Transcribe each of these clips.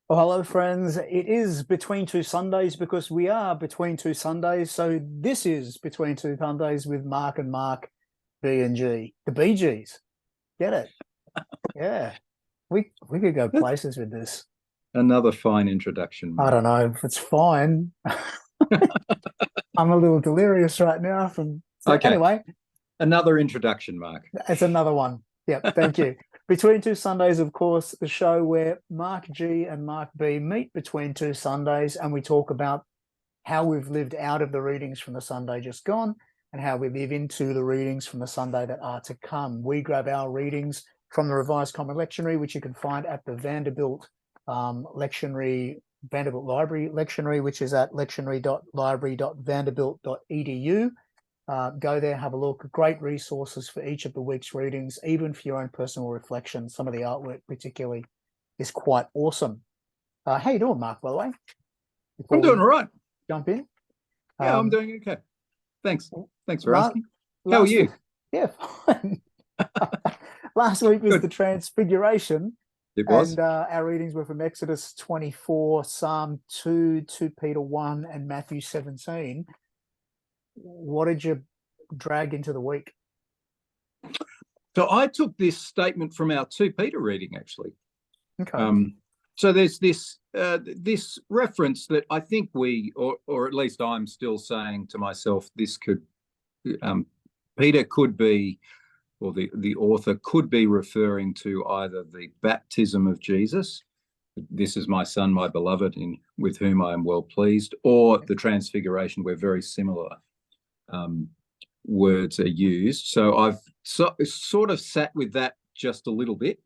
Well, hello, friends. It is between two Sundays because we are between two Sundays. So this is between two Sundays with Mark and Mark, B and G, the Bee Gees. Get it? Yeah. We could go That's places with this. another fine introduction, I Mark. don't know if it's fine. I'm a little delirious right now from so Okay, anyway, another introduction, Mark. it's another one. Yep, thank you. Between Two Sundays, of course, the show where Mark G and Mark B meet between two Sundays and we talk about how we've lived out of the readings from the Sunday just gone and how we live into the readings from the Sunday that are to come. We grab our readings from the Revised Common Lectionary, which you can find at the Vanderbilt Vanderbilt Library Lectionary, which is at lectionary.library.vanderbilt.edu. Go there, have a look. Great resources for each of the week's readings, even for your own personal reflection. Some of the artwork particularly is quite awesome. How you doing, Mark, by the way? I'm Before doing we all right. jump in. Yeah, I'm doing okay. Thanks. Thanks for last, asking. How are last you? week, yeah, fine. Last week was Good. the Transfiguration, It and was. our readings were from Exodus 24, Psalm 2, 2 Peter 1, and Matthew 17. What did you drag into the week? So I took this statement from our 2 Peter reading, actually. Okay. So there's this reference that I think or at least I'm still saying to myself, this could, Peter could be, or the author could be referring to either the baptism of Jesus, this is my son, my beloved, with whom I am well pleased, or the transfiguration, where very similar words are used. So I've sort of sat with that just a little bit.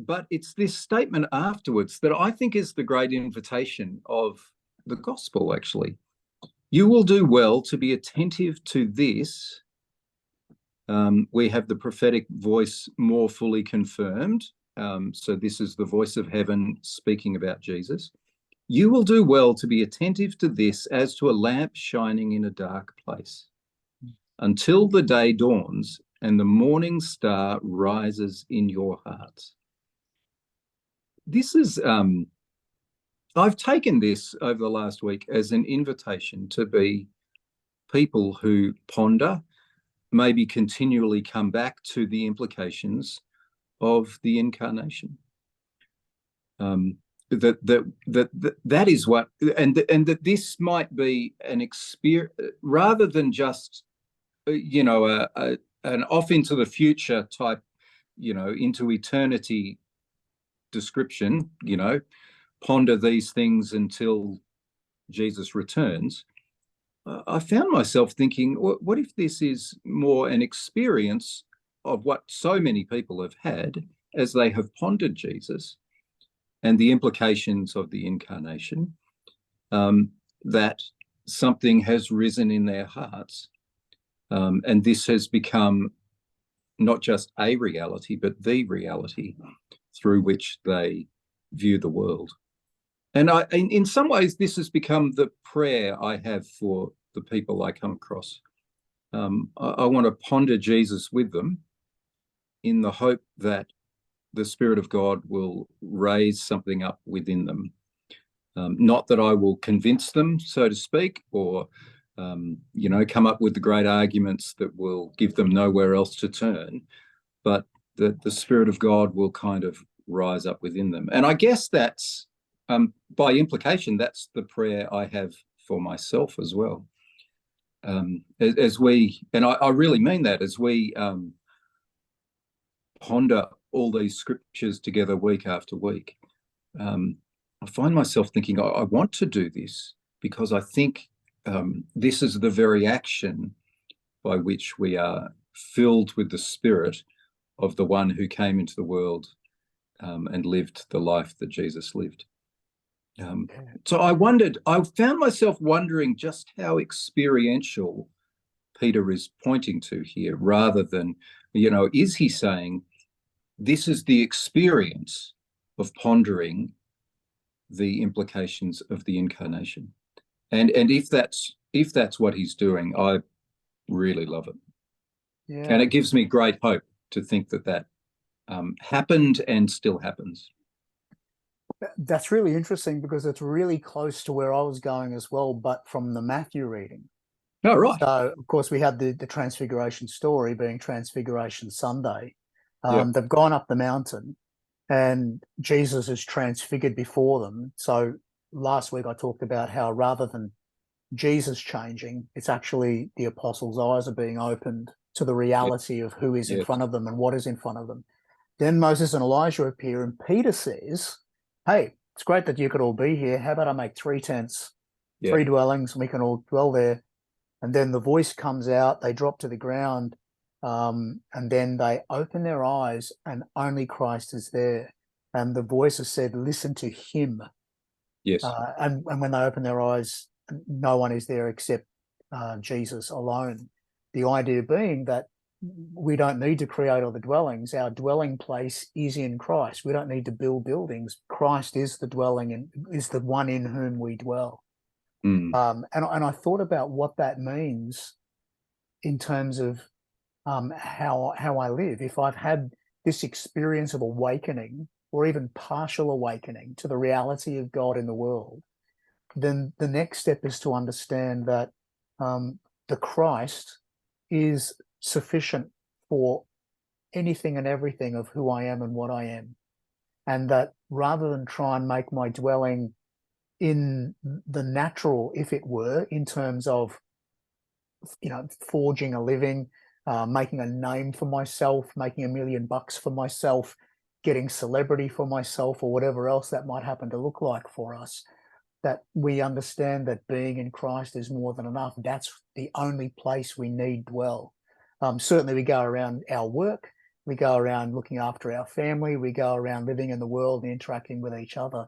But it's this statement afterwards that I think is the great invitation of the gospel, actually. You will do well to be attentive to this. We have the prophetic voice more fully confirmed. So this is the voice of heaven speaking about Jesus. You will do well to be attentive to this as to a lamp shining in a dark place, until the day dawns and the morning star rises in your hearts. This is, I've taken this over the last week as an invitation to be people who ponder, maybe continually come back to the implications of the incarnation. That is what, and that this might be an experience rather than just, an off into the future type, into eternity description, ponder these things until Jesus returns. I found myself thinking, what if this is more an experience of what so many people have had as they have pondered Jesus and the implications of the incarnation, that something has risen in their hearts. And this has become not just a reality, but the reality through which they view the world. And in some ways, this has become the prayer I have for the people I come across. I want to ponder Jesus with them in the hope that the Spirit of God will raise something up within them. Not that I will convince them, so to speak, or come up with the great arguments that will give them nowhere else to turn, but that the Spirit of God will kind of rise up within them. And I guess that's, by implication, that's the prayer I have for myself as well. As we, and I really mean that, as we ponder all these scriptures together week after week, I find myself thinking, I want to do this because I think this is the very action by which we are filled with the Spirit of the one who came into the world and lived the life that Jesus lived. So I found myself wondering just how experiential Peter is pointing to here, rather than, is he saying this is the experience of pondering the implications of the incarnation? And if that's what he's doing, I really love it. Yeah. And it gives me great hope to think that happened and still happens. That's really interesting because it's really close to where I was going as well, but from the Matthew reading. Oh, right. So, of course, we had the Transfiguration story being Transfiguration Sunday. Yeah. They've gone up the mountain and Jesus is transfigured before them. So last week I talked about how rather than Jesus changing, it's actually the apostles' eyes are being opened to the Yeah. reality of who is in Yes. front of them and what is in front of them. Then Moses and Elijah appear, and Peter says, "Hey, it's great that you could all be here. How about I make three tents, Yeah. three dwellings, and we can all dwell there?" And then the voice comes out, they drop to the ground, and then they open their eyes, and only Christ is there. And the voice has said, "Listen to him." Yes. And when they open their eyes, no one is there except Jesus alone. The idea being that we don't need to create other dwellings. Our dwelling place is in Christ. We don't need to build buildings. Christ is the dwelling and is the one in whom we dwell. Mm. And I thought about what that means in terms of how I live. If I've had this experience of awakening or even partial awakening to the reality of God in the world, then the next step is to understand that the Christ is sufficient for anything and everything of who I am and what I am. And that rather than try and make my dwelling in the natural, if it were, in terms of, forging a living, making a name for myself, making $1 million for myself, getting celebrity for myself, or whatever else that might happen to look like for us, that we understand that being in Christ is more than enough. That's the only place we need dwell. Certainly, we go around our work, we go around looking after our family, we go around living in the world and interacting with each other.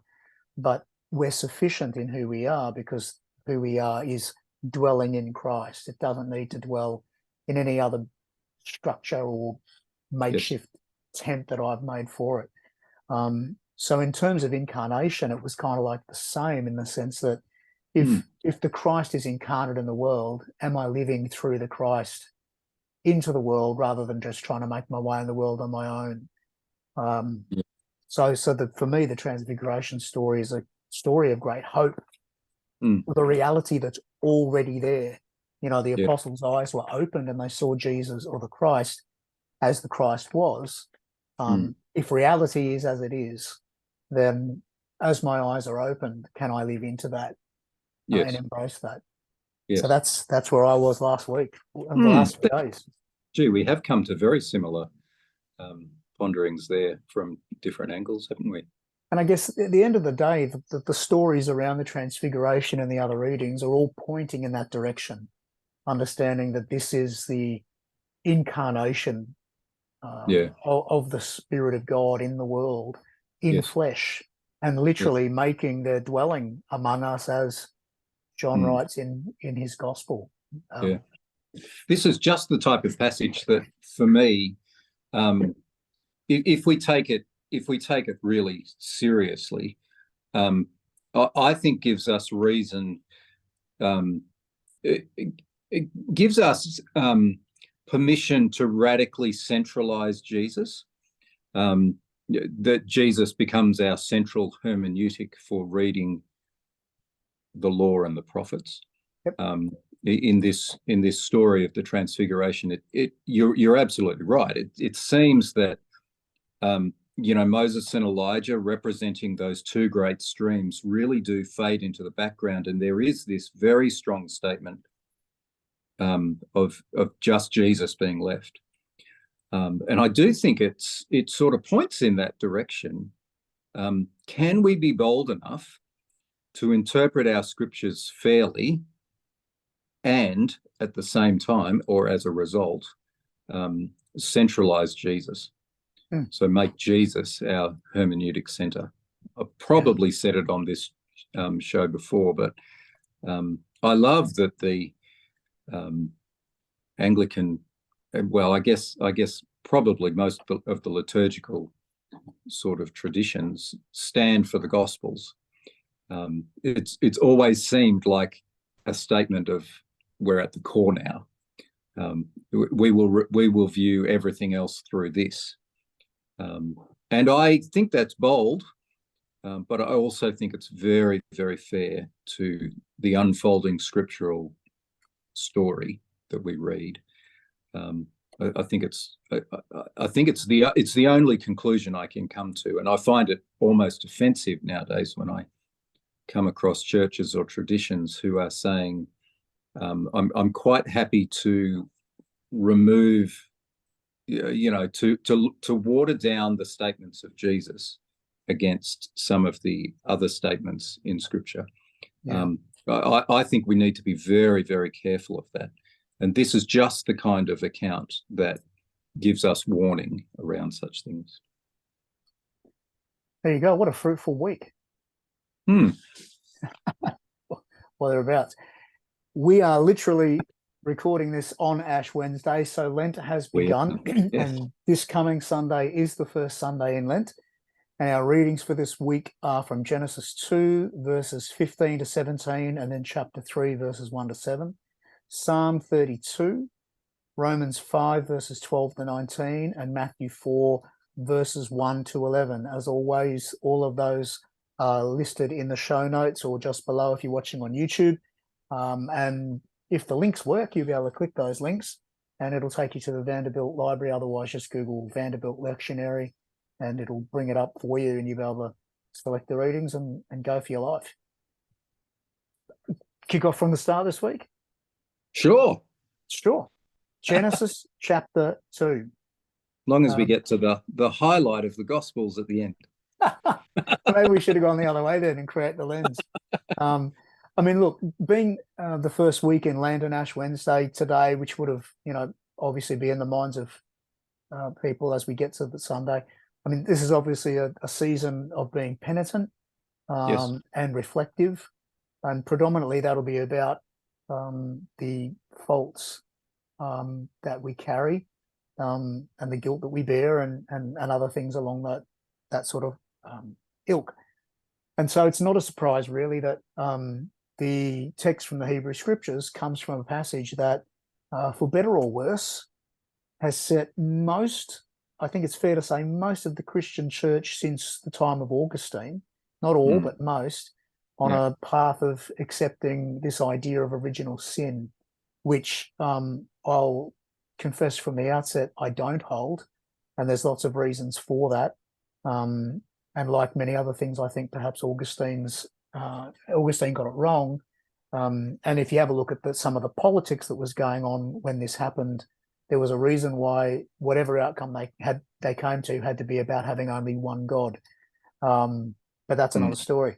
But we're sufficient in who we are because who we are is dwelling in Christ. It doesn't need to dwell in any other structure or Yes. makeshift tent that I've made for it. So in terms of incarnation, it was kind of like the same in the sense that Mm. if the Christ is incarnate in the world, am I living through the Christ into the world rather than just trying to make my way in the world on my own? Um, Yeah. for me, the Transfiguration story is a story of great hope, Mm. the reality that's already there. The Yeah. apostles' eyes were opened and they saw Jesus or the Christ as the Christ was. Mm. If reality is as it is, then as my eyes are opened, can I live into that and Yes. embrace that? So Yes. that's where I was last week and the Mm. last few days. Gee, we have come to very similar um, ponderings there from different angles, haven't we? And I guess at the end of the day, the stories around the Transfiguration and the other readings are all pointing in that direction, understanding that this is the incarnation Yeah. of the Spirit of God in the world, in Yes. flesh, and Yes. literally making their dwelling among us, as John Mm. writes in his gospel. Yeah. Um, This is just the type of passage that, for me, um, if we take it, really seriously, um, I think gives us reason. Um, it gives us permission to radically centralize Jesus. Um, that Jesus becomes our central hermeneutic for reading the law and the prophets. yep. In this story of the Transfiguration, you're absolutely right. It seems that Moses and Elijah, representing those two great streams, really do fade into the background, and there is this very strong statement of just Jesus being left. And I do think it sort of points in that direction. Can we be bold enough to interpret our scriptures fairly and at the same time, or as a result, centralize Jesus? Mm, So make Jesus our hermeneutic center. I've yeah. probably said it on this show before, but I love that the Anglican, well, I guess probably most of the liturgical sort of traditions stand for the Gospels. It's always seemed like a statement of we're at the core now. We will view everything else through this, and I think that's bold. But I also think it's very, very fair to the unfolding scriptural story that we read. I think it's the only conclusion I can come to, and I find it almost offensive nowadays when I come across churches or traditions who are saying, I'm quite happy to remove, to water down the statements of Jesus against some of the other statements in Scripture. Yeah. I think we need to be very, very careful of that. And this is just the kind of account that gives us warning around such things. There you go. What a fruitful week. Hmm. Well, thereabouts. We are literally recording this on Ash Wednesday, so Lent has begun. Yes. And this coming Sunday is the first Sunday in Lent. And our readings for this week are from Genesis 2, verses 15 to 17, and then chapter 3, verses 1 to 7. Psalm 32, Romans 5, verses 12 to 19, and Matthew 4, verses 1 to 11. As always, all of those are listed in the show notes or just below if you're watching on YouTube. And if the links work, you'll be able to click those links and it'll take you to the Vanderbilt Library. Otherwise, just Google Vanderbilt Lectionary and it'll bring it up for you and you'll be able to select the readings and go for your life. Kick off from the start this week? Sure. Genesis chapter 2. Long as we get to the highlight of the Gospels at the end. Maybe we should have gone the other way then and create the lens. I mean, look, being the first week in Lent and Ash Wednesday today, which would have, obviously be in the minds of people as we get to the Sunday. I mean, this is obviously a season of being penitent Yes. and reflective, and predominantly that'll be about the faults that we carry and the guilt that we bear and other things along that sort of ilk. And so it's not a surprise really that the text from the Hebrew Scriptures comes from a passage that, for better or worse, has set I think it's fair to say, most of the Christian church since the time of Augustine, not all, but most, on a path of accepting this idea of original sin, which I'll confess from the outset I don't hold, and there's lots of reasons for that. And like many other things, I think perhaps Augustine got it wrong. And if you have a look at some of the politics that was going on when this happened, there was a reason why whatever outcome they came to had to be about having only one God. But that's another story.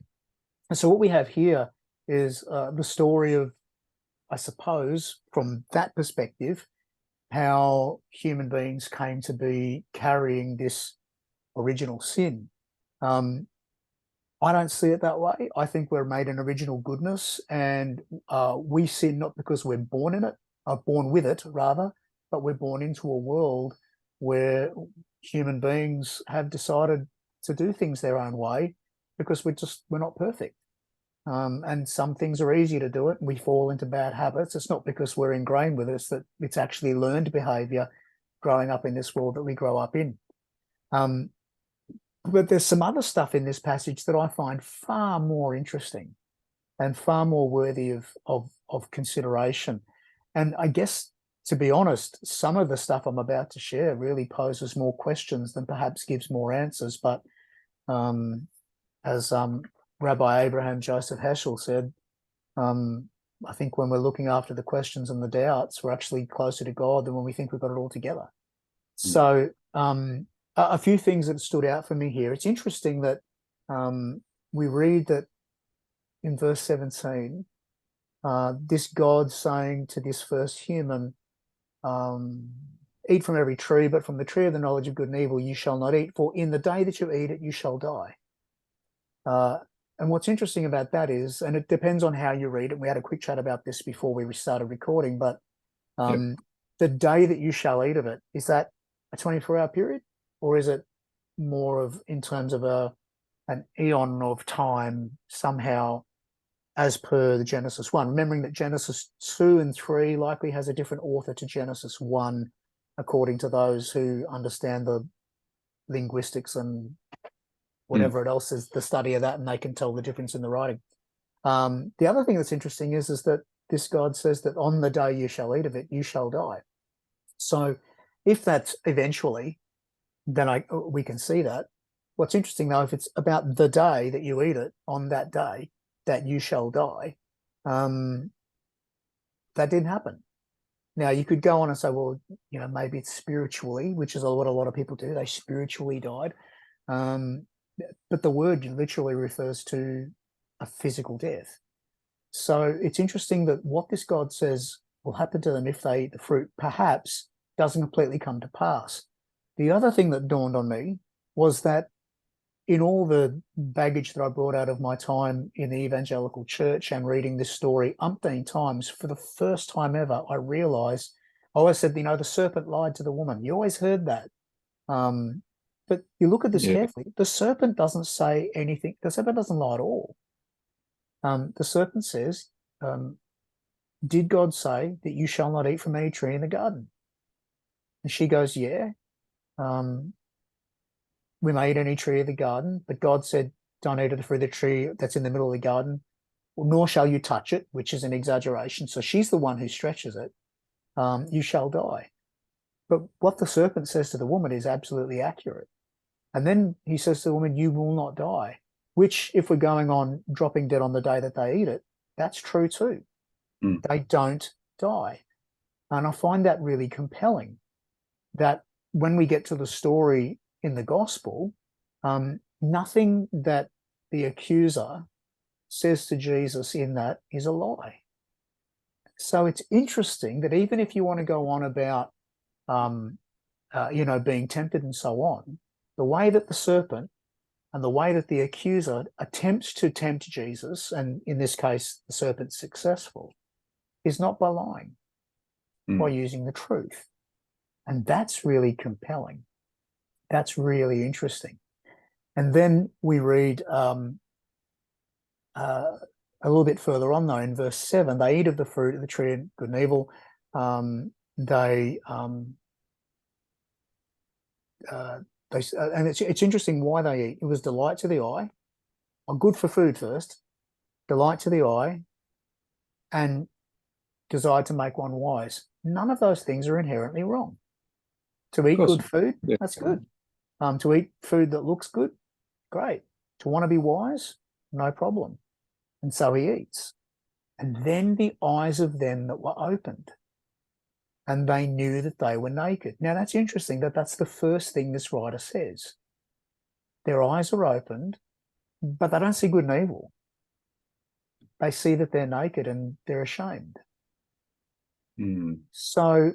And so what we have here is the story of, I suppose, from that perspective, how human beings came to be carrying this original sin. I don't see it that way. I think we're made in original goodness, and we sin not because we're born in it, born with it rather, but we're born into a world where human beings have decided to do things their own way because we're not perfect. And some things are easy to do it, and we fall into bad habits. It's not because we're ingrained with it, it's that it's actually learned behavior growing up in this world that we grow up in. But there's some other stuff in this passage that I find far more interesting and far more worthy of consideration. And I guess, to be honest, some of the stuff I'm about to share really poses more questions than perhaps gives more answers. But as Rabbi Abraham Joseph Heschel said, I think when we're looking after the questions and the doubts, we're actually closer to God than when we think we've got it all together. So a few things that stood out for me here. It's interesting that we read that in verse 17, this God saying to this first human, eat from every tree, but from the tree of the knowledge of good and evil you shall not eat, for in the day that you eat it, you shall die. And what's interesting about that is, and it depends on how you read it, we had a quick chat about this before we started recording, but the day that you shall eat of it, is that a 24-hour period? Or is it more of in terms of an eon of time somehow as per the Genesis 1? Remembering that Genesis 2 and 3 likely has a different author to Genesis 1, according to those who understand the linguistics and whatever else is the study of that, and they can tell the difference in the writing. The other thing that's interesting is that this God says that on the day you shall eat of it, you shall die. So if that's eventually, then we can see that. What's interesting, though, if it's about the day that you eat it, on that day that you shall die, that didn't happen. Now, you could go on and say, well, maybe it's spiritually, which is what a lot of people do. They spiritually died. But the word literally refers to a physical death. So it's interesting that what this God says will happen to them if they eat the fruit perhaps doesn't completely come to pass. The other thing that dawned on me was that in all the baggage that I brought out of my time in the evangelical church and reading this story umpteen times, for the first time ever, I realized, I always said, the serpent lied to the woman. You always heard that. But you look at this carefully, the serpent doesn't say anything. The serpent doesn't lie at all. The serpent says, did God say that you shall not eat from any tree in the garden? And she goes, yeah. We may eat any tree of the garden, but God said, don't eat of the fruit of the tree that's in the middle of the garden, nor shall you touch it, which is an exaggeration. So she's the one who stretches it. You shall die. But what the serpent says to the woman is absolutely accurate. And then he says to the woman, you will not die, which, if we're going on dropping dead on the day that they eat it, that's true too. They don't die. And I find that really compelling, that when we get to the story in the gospel, nothing that the accuser says to Jesus in that is a lie. So it's interesting that even if you want to go on about, being tempted and so on, the way that the serpent and the way that the accuser attempts to tempt Jesus, and in this case, the serpent's successful, is not by lying, by using the truth. And that's really compelling. That's really interesting. And then we read a little bit further on, though, in verse 7, they eat of the fruit of the tree of good and evil. And it's interesting why they eat. It was delight to the eye, or good for food first, delight to the eye, and desire to make one wise. None of those things are inherently wrong. To eat good food, that's good. To eat food that looks good, great. To want to be wise, no problem. And so he eats. And then the eyes of them that were opened, and they knew that they were naked. Now, that's interesting that that's the first thing this writer says. Their eyes are opened, but they don't see good and evil. They see that they're naked and they're ashamed. So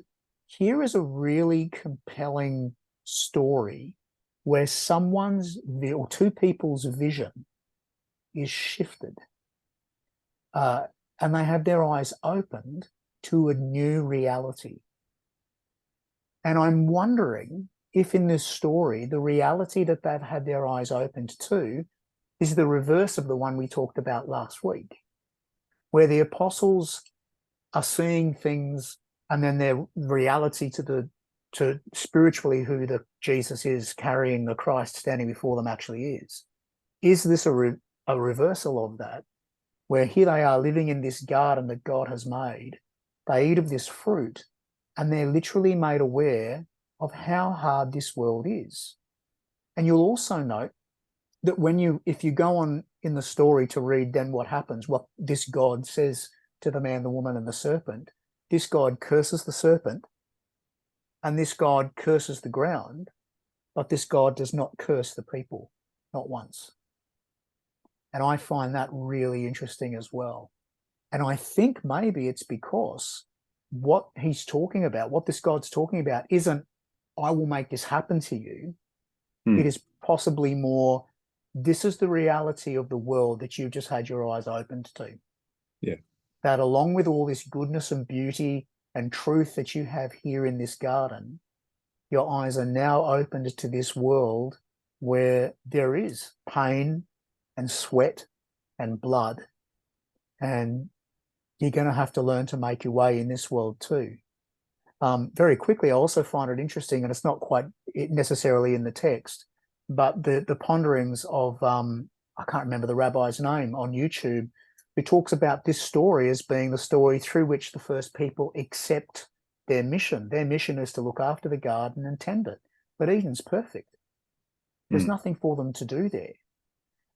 here is a really compelling story where or two people's vision is shifted, and they have their eyes opened to a new reality. And I'm wondering if in this story, the reality that they've had their eyes opened to is the reverse of the one we talked about last week, where the apostles are seeing things and then their reality to spiritually who the Jesus is carrying the Christ standing before them actually is. Is this a reversal of that, where here they are living in this garden that God has made, they eat of this fruit, and they're literally made aware of how hard this world is. And you'll also note that if you go on in the story to read then what happens, what this God says to the man, the woman, and the serpent, this God curses the serpent, and this God curses the ground, but this God does not curse the people, not once. And I find that really interesting as well. And I think maybe it's because what he's talking about, what this God's talking about, isn't, I will make this happen to you. It is possibly more, this is the reality of the world that you've just had your eyes opened to. Yeah. That along with all this goodness and beauty and truth that you have here in this garden, your eyes are now opened to this world where there is pain and sweat and blood, and you're going to have to learn to make your way in this world too. Very quickly, I also find it interesting, and it's not quite necessarily in the text, but the ponderings of I can't remember the rabbi's name on YouTube, who talks about this story as being the story through which the first people accept their mission. Their mission is to look after the garden and tend it. But Eden's perfect. There's nothing for them to do there.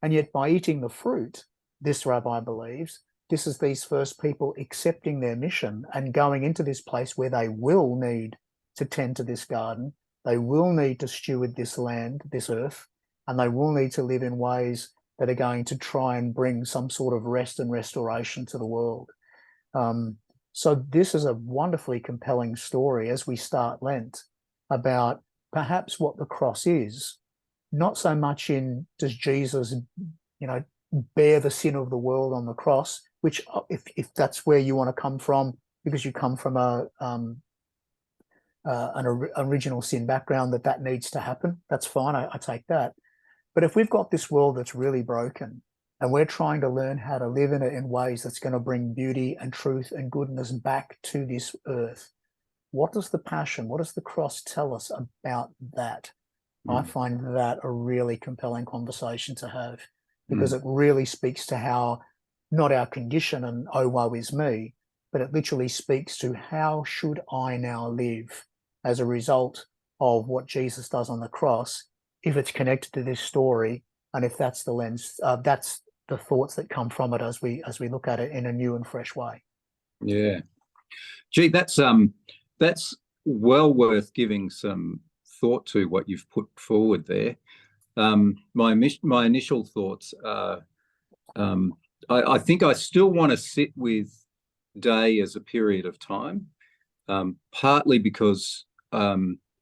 And yet by eating the fruit, this rabbi believes, this is these first people accepting their mission and going into this place where they will need to tend to this garden. They will need to steward this land, this earth, and they will need to live in ways that are going to try and bring some sort of rest and restoration to the world. So this is a wonderfully compelling story as we start Lent about perhaps what the cross is, not so much in does Jesus, bear the sin of the world on the cross, which if that's where you want to come from, because you come from an original sin background, that needs to happen. That's fine. I take that. But if we've got this world that's really broken and we're trying to learn how to live in it in ways that's going to bring beauty and truth and goodness back to this earth, what does the passion, what does the cross tell us about that? I find that a really compelling conversation to have, because it really speaks to how, not our condition and oh, woe is me, but it literally speaks to how should I now live as a result of what Jesus does on the cross, if it's connected to this story, and if that's the lens, that's the thoughts that come from it as we look at it in a new and fresh way. Yeah. Gee, that's well worth giving some thought to, what you've put forward there. My initial thoughts are, I think I still want to sit with day as a period of time, partly because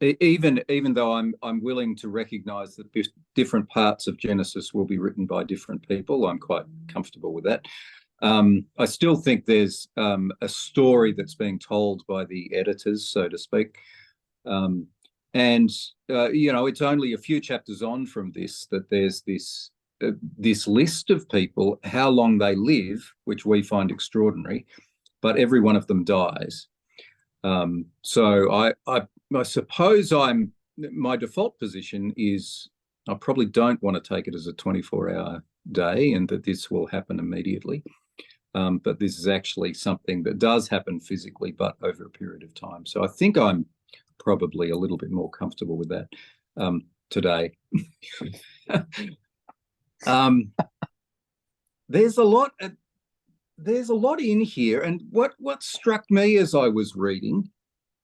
even though I'm willing to recognise that different parts of Genesis will be written by different people, I'm quite comfortable with that. I still think there's a story that's being told by the editors, so to speak. It's only a few chapters on from this that there's this list of people, how long they live, which we find extraordinary, but every one of them dies. So I suppose my default position is I probably don't want to take it as a 24-hour day and that this will happen immediately. But this is actually something that does happen physically, but over a period of time. So I think I'm probably a little bit more comfortable with that today. There's a lot in here, and what struck me as I was reading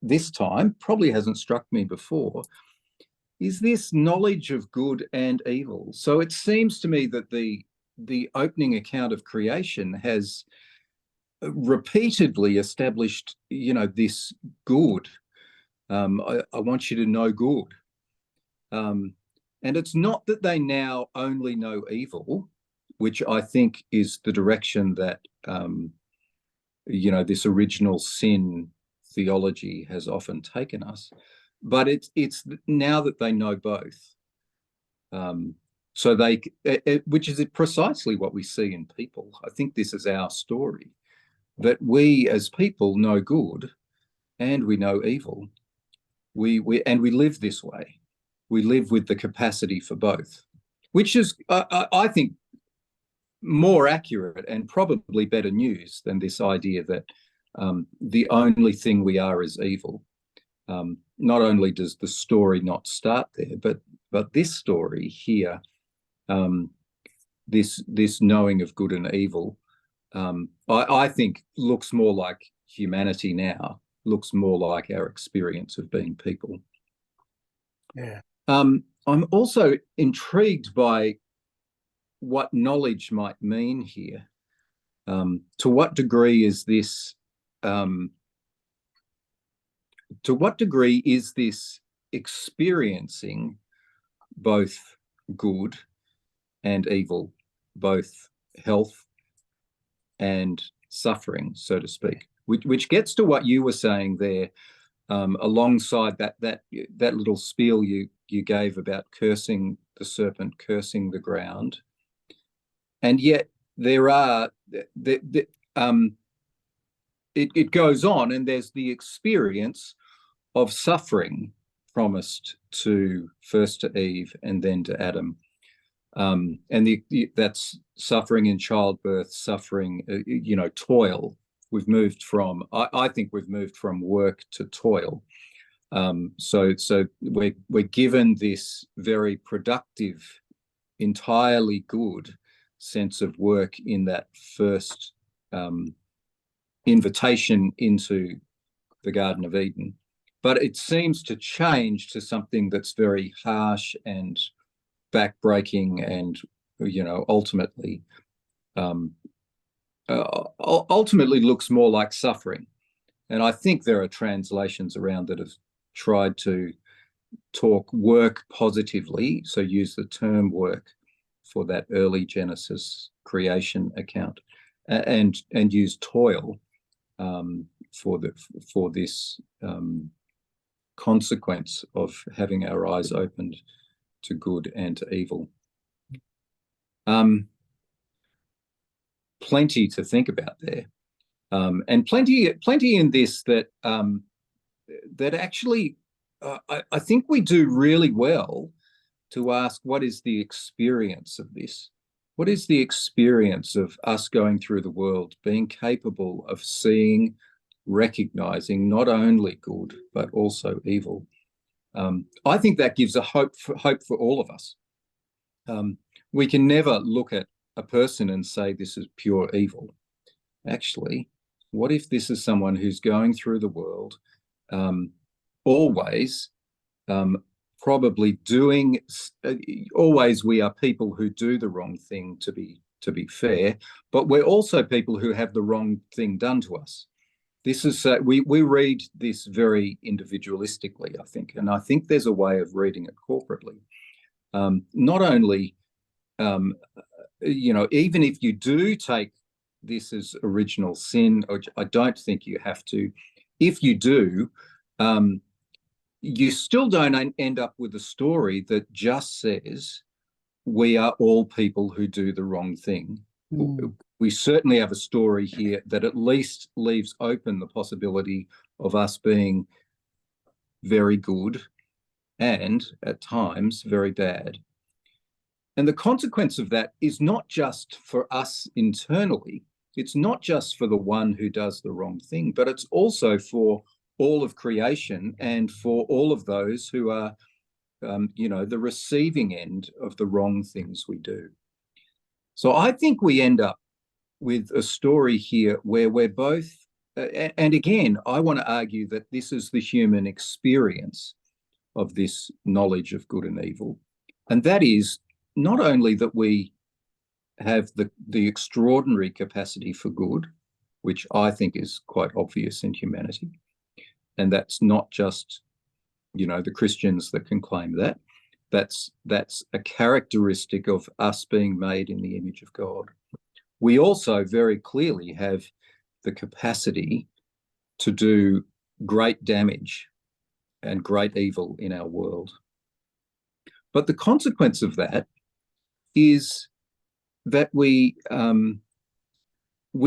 this time, probably hasn't struck me before, is this knowledge of good and evil. So it seems to me that the opening account of creation has repeatedly established, this good. I want you to know good. And it's not that they now only know evil, which I think is the direction that, this original sin theology has often taken us. But it's now that they know both. So which is precisely what we see in people. I think this is our story, that we as people know good and we know evil. We live this way. We live with the capacity for both, which is, I think, more accurate and probably better news than this idea that the only thing we are is evil. Not only does the story not start there, but this story here, this knowing of good and evil, I think looks more like humanity now, looks more like our experience of being people. Yeah. I'm also intrigued by what knowledge might mean here. To what degree is this experiencing both good and evil, both health and suffering, so to speak, which gets to what you were saying there, alongside that little spiel you gave about cursing the serpent, cursing the ground, and yet there are it goes on, and there's the experience of suffering promised to first to Eve and then to Adam. And that's suffering in childbirth, suffering, toil. We've moved from, I think we've moved from work to toil. So we're given this very productive, entirely good sense of work in that first invitation into the Garden of Eden. But it seems to change to something that's very harsh and backbreaking and, ultimately looks more like suffering. And I think there are translations around that have tried to talk work positively, so use the term work for that early Genesis creation account, and use toil for this consequence of having our eyes opened to good and to evil. Plenty to think about there, and plenty in this that actually I think we do really well to ask, what is the experience of this? What is the experience of us going through the world, being capable of seeing, recognizing not only good but also evil? I think that gives a hope for all of us. We can never look at a person and say this is pure evil. Actually, what if this is someone who's going through the world, always probably doing, always we are people who do the wrong thing, to be fair, but we're also people who have the wrong thing done to us. This is we read this very individualistically, I think, and I think there's a way of reading it corporately. Not only, even if you do take this as original sin, or I don't think you have to, if you do, you still don't end up with a story that just says we are all people who do the wrong thing. We certainly have a story here that at least leaves open the possibility of us being very good and at times very bad. And the consequence of that is not just for us internally, it's not just for the one who does the wrong thing, but it's also for all of creation and for all of those who are, the receiving end of the wrong things we do. So I think we end up with a story here where we're both, and again, I want to argue that this is the human experience of this knowledge of good and evil. And that is not only that we have the extraordinary capacity for good, which I think is quite obvious in humanity, and that's not just, the Christians that can claim that. That's a characteristic of us being made in the image of God. We also very clearly have the capacity to do great damage and great evil in our world. But the consequence of that is that we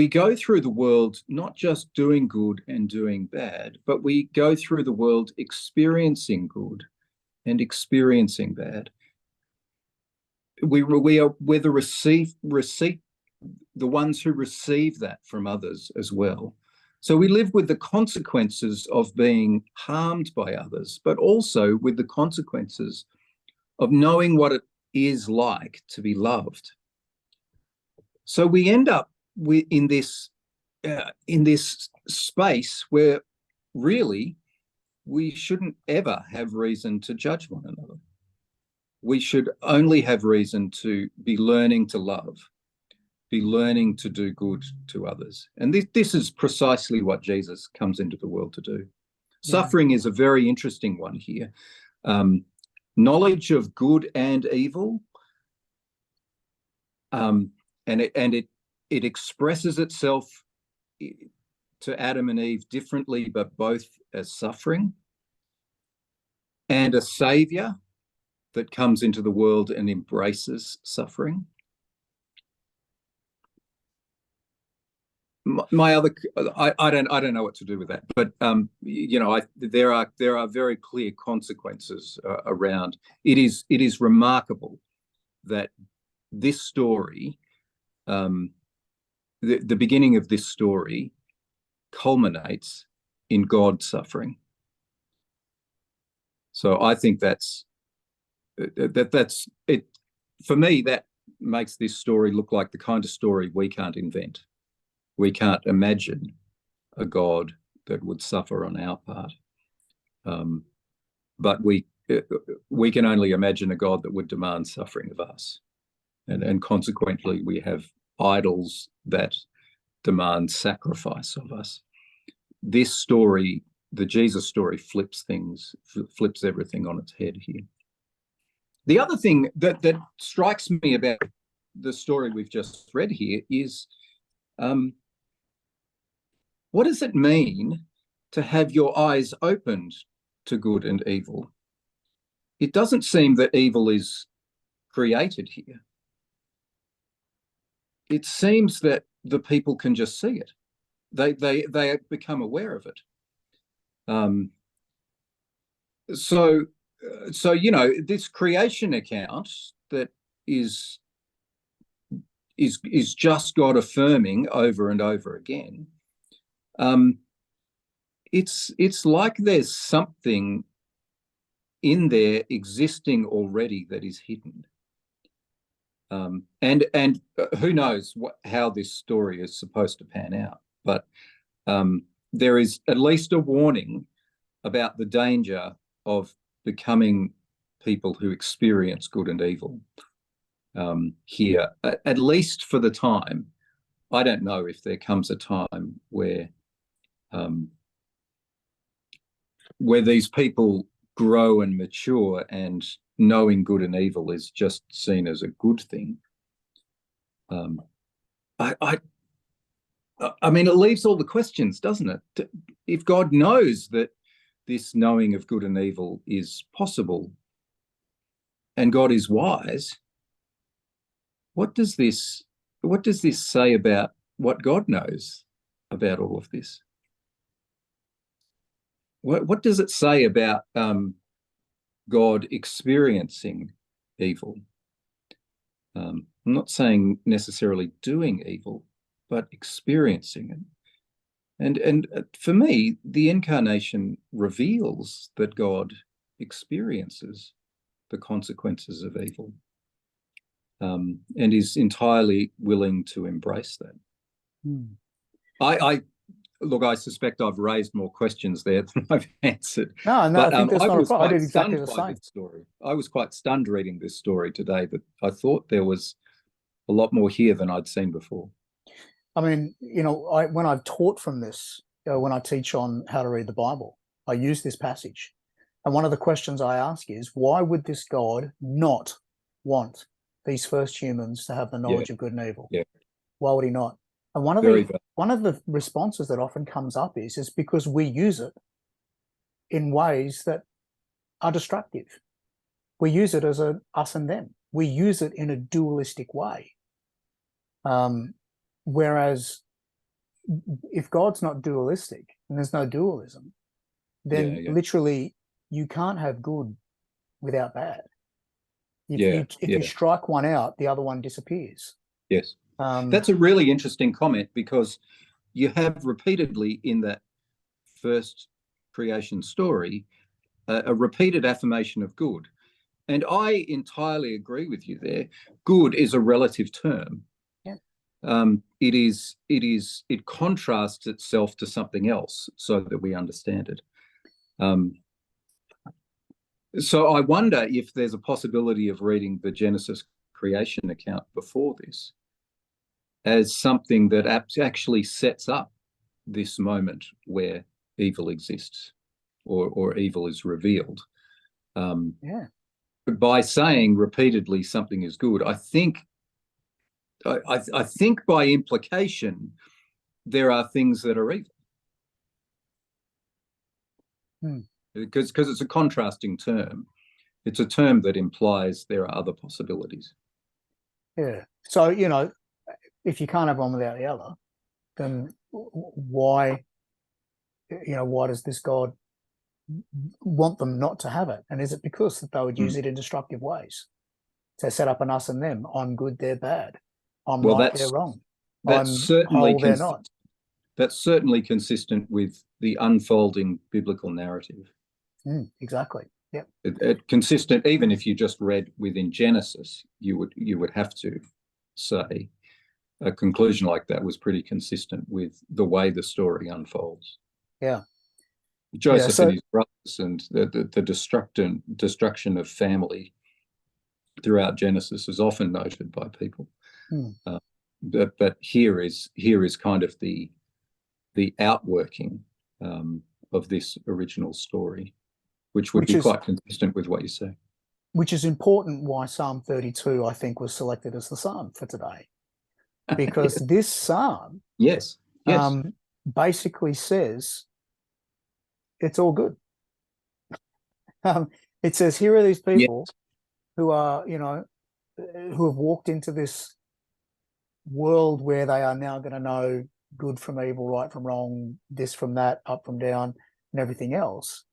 go through the world not just doing good and doing bad, but we go through the world experiencing good and experiencing bad. We're the ones who receive that from others as well. So we live with the consequences of being harmed by others, but also with the consequences of knowing what it is like to be loved. So we end up in this space where really we shouldn't ever have reason to judge one another. We should only have reason to be learning to love, be learning to do good to others. And this is precisely what Jesus comes into the world to do. Yeah. Suffering is a very interesting one here. Knowledge of good and evil, and it expresses itself to Adam and Eve differently, but both as suffering, and a savior that comes into the world and embraces suffering. my other, I don't know what to do with that, but you know, there are very clear consequences around. It is remarkable that this story, the beginning of this story, culminates in God suffering. So I think that's it. For me, that makes this story look like the kind of story we can't invent. We can't imagine a God that would suffer on our part, but we can only imagine a God that would demand suffering of us, and consequently we have idols that demand sacrifice of us. This story, the Jesus story, flips everything on its head here. The other thing that strikes me about the story we've just read here is, what does it mean to have your eyes opened to good and evil? It doesn't seem that evil is created here. It seems that the people can just see it. They become aware of it. So you know, this creation account that is just God affirming over and over again. It's like there's something in there existing already that is hidden. And who knows how this story is supposed to pan out, but there is at least a warning about the danger of becoming people who experience good and evil here, at least for the time. I don't know if there comes a time where these people grow and mature and knowing good and evil is just seen as a good thing. I mean, it leaves all the questions, doesn't it? If God knows that this knowing of good and evil is possible, and God is wise, what does this say about what God knows about all of this? What does it say about God experiencing evil? I'm not saying necessarily doing evil, but experiencing it. And for me, the incarnation reveals that God experiences the consequences of evil, and is entirely willing to embrace that. Look, I suspect I've raised more questions there than I've answered. No, I think that's not a problem. I did exactly the same. Story. I was quite stunned reading this story today, that I thought there was a lot more here than I'd seen before. I mean, you know, when I've taught from this, when I teach on how to read the Bible, I use this passage. And one of the questions I ask is, why would this God not want these first humans to have the knowledge of good and evil? Yeah. Why would he not? And one of the responses that often comes up is because we use it in ways that are destructive. We use it as a us and them. We use it in a dualistic way. Whereas if God's not dualistic and there's no dualism, then literally you can't have good without bad. If you strike one out, the other one disappears. Yes. That's a really interesting comment, because you have repeatedly in that first creation story a repeated affirmation of good. And I entirely agree with you there. Good is a relative term. Yeah. It contrasts itself to something else so that we understand it. So I wonder if there's a possibility of reading the Genesis creation account before this as something that actually sets up this moment where evil exists, or evil is revealed. By saying repeatedly something is good, I think by implication there are things that are evil. Because it's a contrasting term. It's a term that implies there are other possibilities. Yeah. So, you know, if you can't have one without the other, then why, why does this God want them not to have it? And is it because that they would use it in destructive ways to set up an us and them? I'm good, they're bad. I'm Well, right, they're wrong. that's I'm certainly whole, they're not. That's certainly consistent with the unfolding biblical narrative. Exactly. Yep. Consistent, even if you just read within Genesis, you would have to say a conclusion like that was pretty consistent with the way the story unfolds. Yeah. Joseph and his brothers and the destruction of family throughout Genesis is often noted by people. But here is kind of the outworking of this original story, which would be quite consistent with what you say. Which is important why Psalm 32, I think, was selected as the psalm for today. Because this psalm basically says it's all good. It says, here are these people who are, who have walked into this world where they are now going to know good from evil, right from wrong, this from that, up from down, and everything else.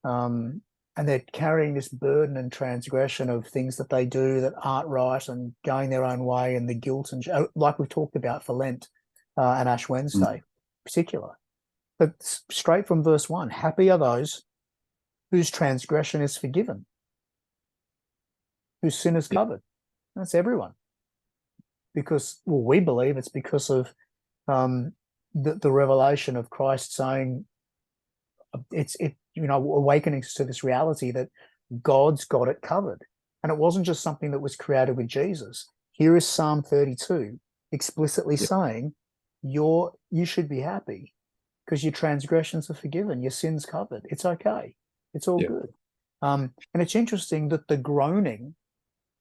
And they're carrying this burden and transgression of things that they do that aren't right and going their own way, and the guilt and like we've talked about for Lent and Ash Wednesday in particular. But straight from verse 1, happy are those whose transgression is forgiven, whose sin is covered. That's everyone. Because, well, we believe it's because of the revelation of Christ saying, awakening us to this reality that God's got it covered. And it wasn't just something that was created with Jesus. Here is Psalm 32 explicitly saying, you should be happy because your transgressions are forgiven, your sins covered. It's okay. It's all good. And it's interesting that the groaning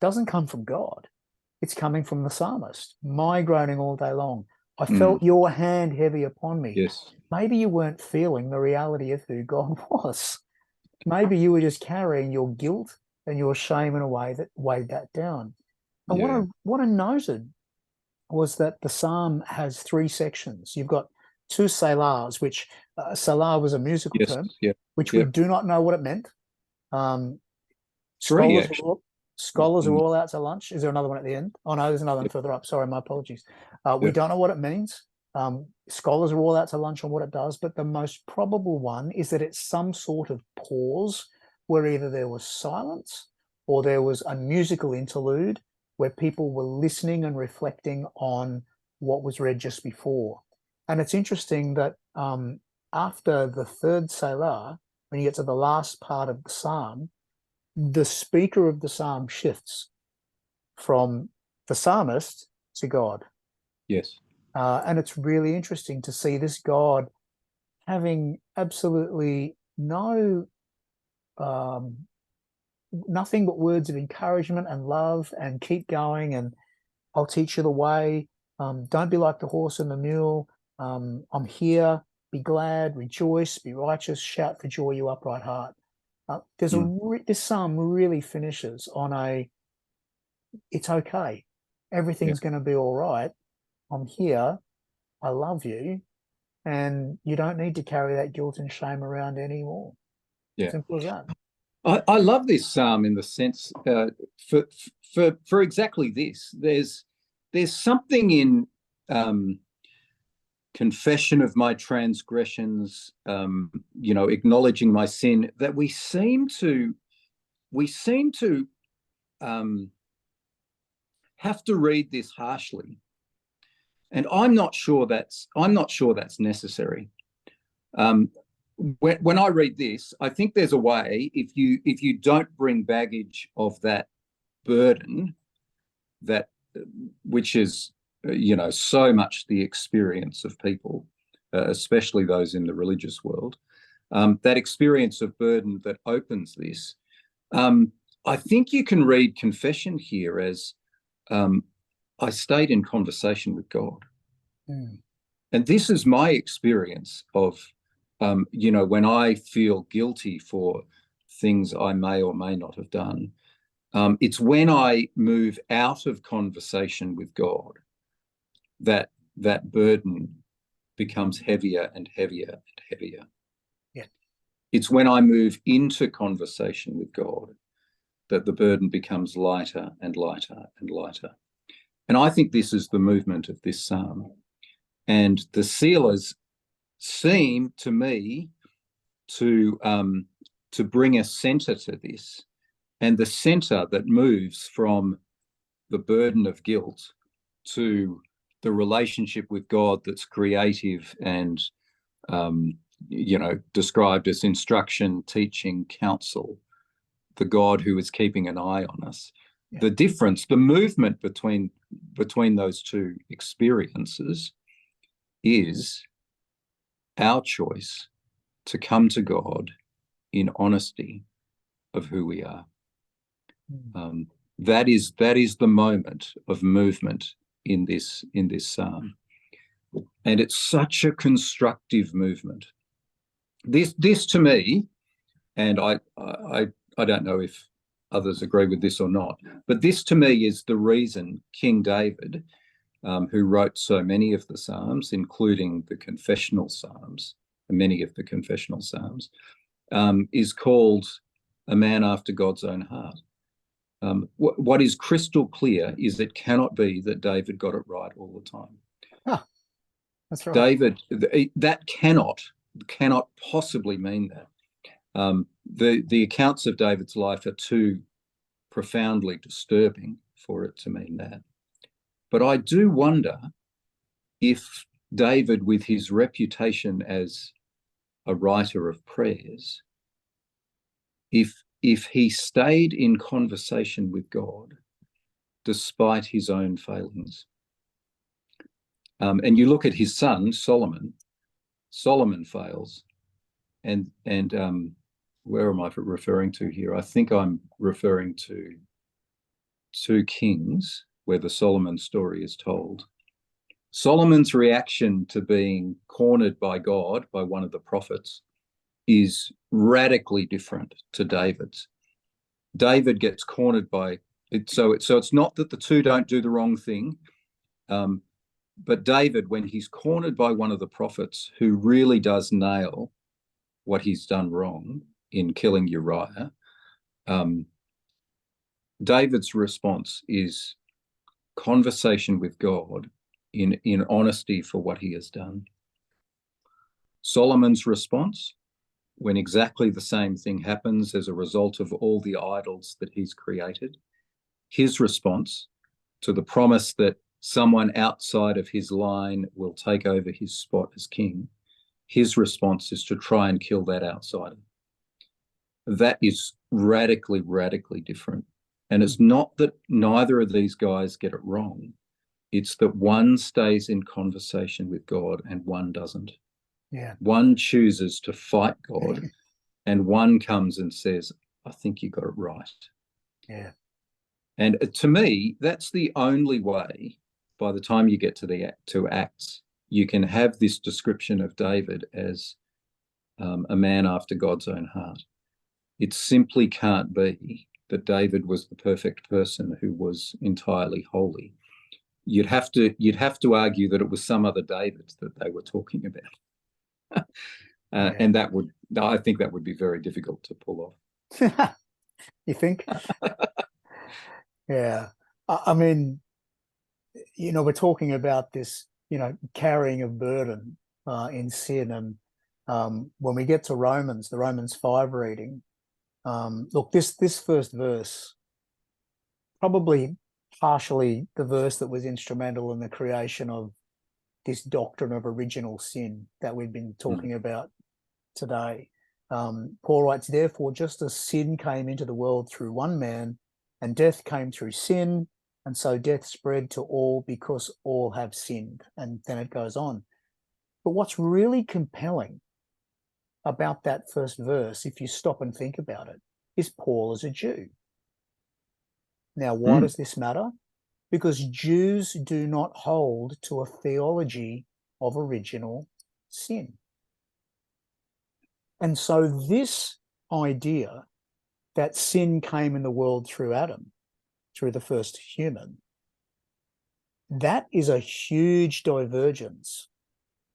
doesn't come from God. It's coming from the psalmist. My groaning all day long. I felt your hand heavy upon me. Yes. Maybe you weren't feeling the reality of who God was. Maybe you were just carrying your guilt and your shame in a way that weighed that down. And what I noted was that the psalm has 3 sections. You've got 2 selahs, which selah was a musical term, which we do not know what it meant. Scholars are all out to lunch. Is there another one at the end? Oh, no, there's another one further up. Sorry, my apologies. We don't know what it means. Scholars are all out to lunch on what it does, but the most probable one is that it's some sort of pause where either there was silence or there was a musical interlude where people were listening and reflecting on what was read just before. And it's interesting that after the 3rd Selah, when you get to the last part of the psalm, the speaker of the psalm shifts from the psalmist to God. Yes. And it's really interesting to see this God having absolutely nothing but words of encouragement and love and keep going and I'll teach you the way. Don't be like the horse and the mule. I'm here. Be glad, rejoice, be righteous, shout for joy, you upright heart. This psalm really finishes on it's okay. Everything's going to be all right. I'm here. I love you. And you don't need to carry that guilt and shame around anymore. Simple as that. I love this psalm in the sense for exactly this. There's something in confession of my transgressions, acknowledging my sin, that we seem to have to read this harshly, and I'm not sure that's necessary. When I read this, I think there's a way, if you don't bring baggage of that burden, which is so much the experience of people, especially those in the religious world, that experience of burden that opens this. I think you can read confession here as I stayed in conversation with God. And this is my experience of, when I feel guilty for things I may or may not have done. It's when I move out of conversation with God that burden becomes heavier and heavier and heavier. Yeah. It's when I move into conversation with God that the burden becomes lighter and lighter and lighter. And I think this is the movement of this psalm. And the sealers seem to me to bring a centre to this, and the centre that moves from the burden of guilt to the relationship with God that's creative and described as instruction, teaching, counsel, the God who is keeping an eye on us. Yeah. The difference, the movement between those two experiences is our choice to come to God in honesty of who we are. That is the moment of movement in this psalm, and it's such a constructive movement. This to me, and I don't know if others agree with this or not, but this to me is the reason King David, who wrote so many of the Psalms, including the confessional Psalms, many of the confessional Psalms, is called a man after God's own heart. What is crystal clear is it cannot be that David got it right all the time. Huh, that's right. David, that cannot possibly mean that. The accounts of David's life are too profoundly disturbing for it to mean that. But I do wonder if David, with his reputation as a writer of prayers, if he stayed in conversation with God despite his own failings. And you look at his son, Solomon fails. And where am I referring to here? I think I'm referring to 2 Kings, where the Solomon story is told. Solomon's reaction to being cornered by God, by one of the prophets, is radically different to David's. David gets cornered by it, so it's not that the two don't do the wrong thing, but David, when he's cornered by one of the prophets who really does nail what he's done wrong in killing Uriah, David's response is conversation with God in honesty for what he has done. Solomon's response, when exactly the same thing happens as a result of all the idols that he's created, his response to the promise that someone outside of his line will take over his spot as king, his response is to try and kill that outsider. That is radically, radically different. And it's not that neither of these guys get it wrong. It's that one stays in conversation with God and one doesn't. Yeah. One chooses to fight God and one comes and says, I think you got it right. Yeah. And to me, that's the only way, by the time you get to Acts, you can have this description of David as a man after God's own heart. It simply can't be that David was the perfect person who was entirely holy. You'd have to argue that it was some other David that they were talking about. And I think that would be very difficult to pull off. You think? Yeah. I mean, we're talking about this, carrying of burden in sin. And when we get to Romans, the Romans 5 reading, look, this first verse, probably partially the verse that was instrumental in the creation of this doctrine of original sin that we've been talking about today. Paul writes, therefore, just as sin came into the world through one man, and death came through sin, and so death spread to all because all have sinned. And then it goes on. But what's really compelling about that first verse, if you stop and think about it, is Paul as a Jew. Now, why does this matter? Because Jews do not hold to a theology of original sin. And so this idea that sin came in the world through Adam, through the first human, that is a huge divergence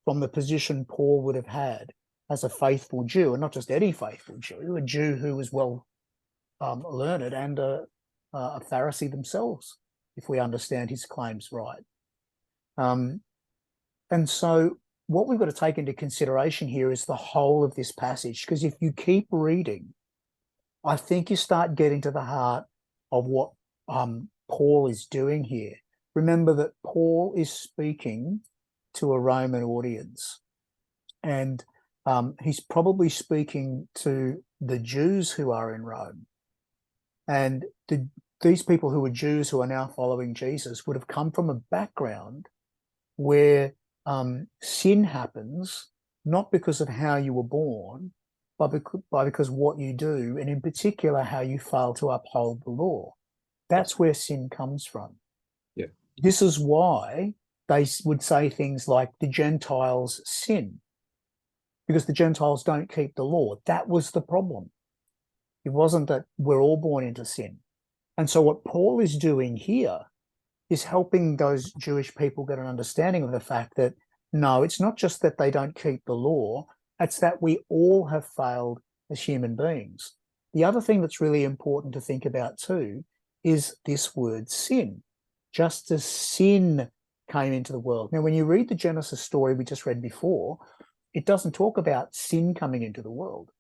from the position Paul would have had as a faithful Jew, and not just any faithful Jew, a Jew who was well learned and a Pharisee themselves, if we understand his claims right. And so what we've got to take into consideration here is the whole of this passage, because if you keep reading, I think you start getting to the heart of what Paul is doing here. Remember that Paul is speaking to a Roman audience, and he's probably speaking to the Jews who are in Rome. And these people who are Jews who are now following Jesus would have come from a background where sin happens, not because of how you were born, but because what you do, and in particular, how you fail to uphold the law. That's where sin comes from. Yeah. This is why they would say things like the Gentiles sin, because the Gentiles don't keep the law. That was the problem. It wasn't that we're all born into sin. And so what Paul is doing here is helping those Jewish people get an understanding of the fact that, no, it's not just that they don't keep the law, it's that we all have failed as human beings. The other thing that's really important to think about too is this word sin. Just as sin came into the world. Now, when you read the Genesis story we just read before, it doesn't talk about sin coming into the world.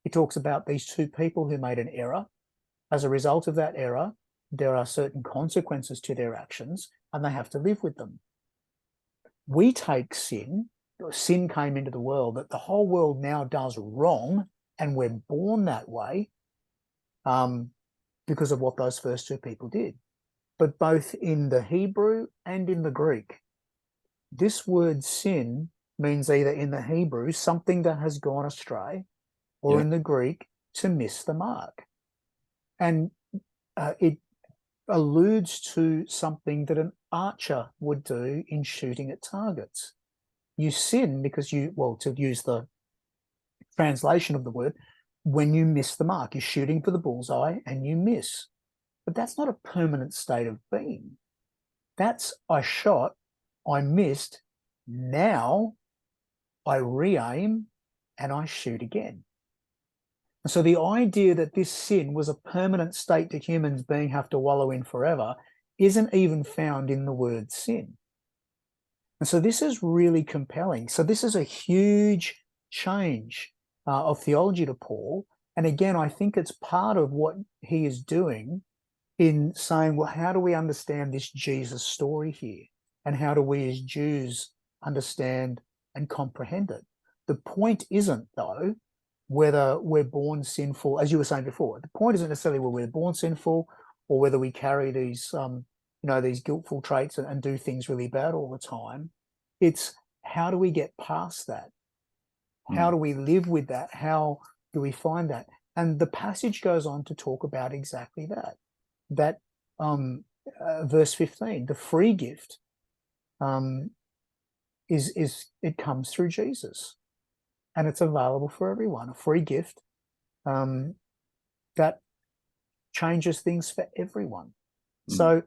It talks about these two people who made an error. As a result of that error, there are certain consequences to their actions, and they have to live with them. We take sin came into the world, that the whole world now does wrong, and we're born that way because of what those first two people did. But both in the Hebrew and in the Greek, this word sin means either in the Hebrew, something that has gone astray, or in the Greek, to miss the mark. And it alludes to something that an archer would do in shooting at targets. You sin because to use the translation of the word, when you miss the mark, you're shooting for the bullseye and you miss. But that's not a permanent state of being. That's, I shot, I missed, now I re-aim and I shoot again. And so the idea that this sin was a permanent state that humans being have to wallow in forever isn't even found in the word sin. And so this is really compelling. So this is a huge change of theology to Paul. And again, I think it's part of what he is doing in saying, well, how do we understand this Jesus story here? And how do we as Jews understand and comprehend it? The point isn't, though, whether we're born sinful, as you were saying before. The point isn't necessarily whether we're born sinful or whether we carry these, these guiltful traits and do things really bad all the time. It's how do we get past that? How do we live with that? How do we find that? And the passage goes on to talk about exactly that. That verse 15, the free gift is it comes through Jesus, and it's available for everyone. A free gift that changes things for everyone. So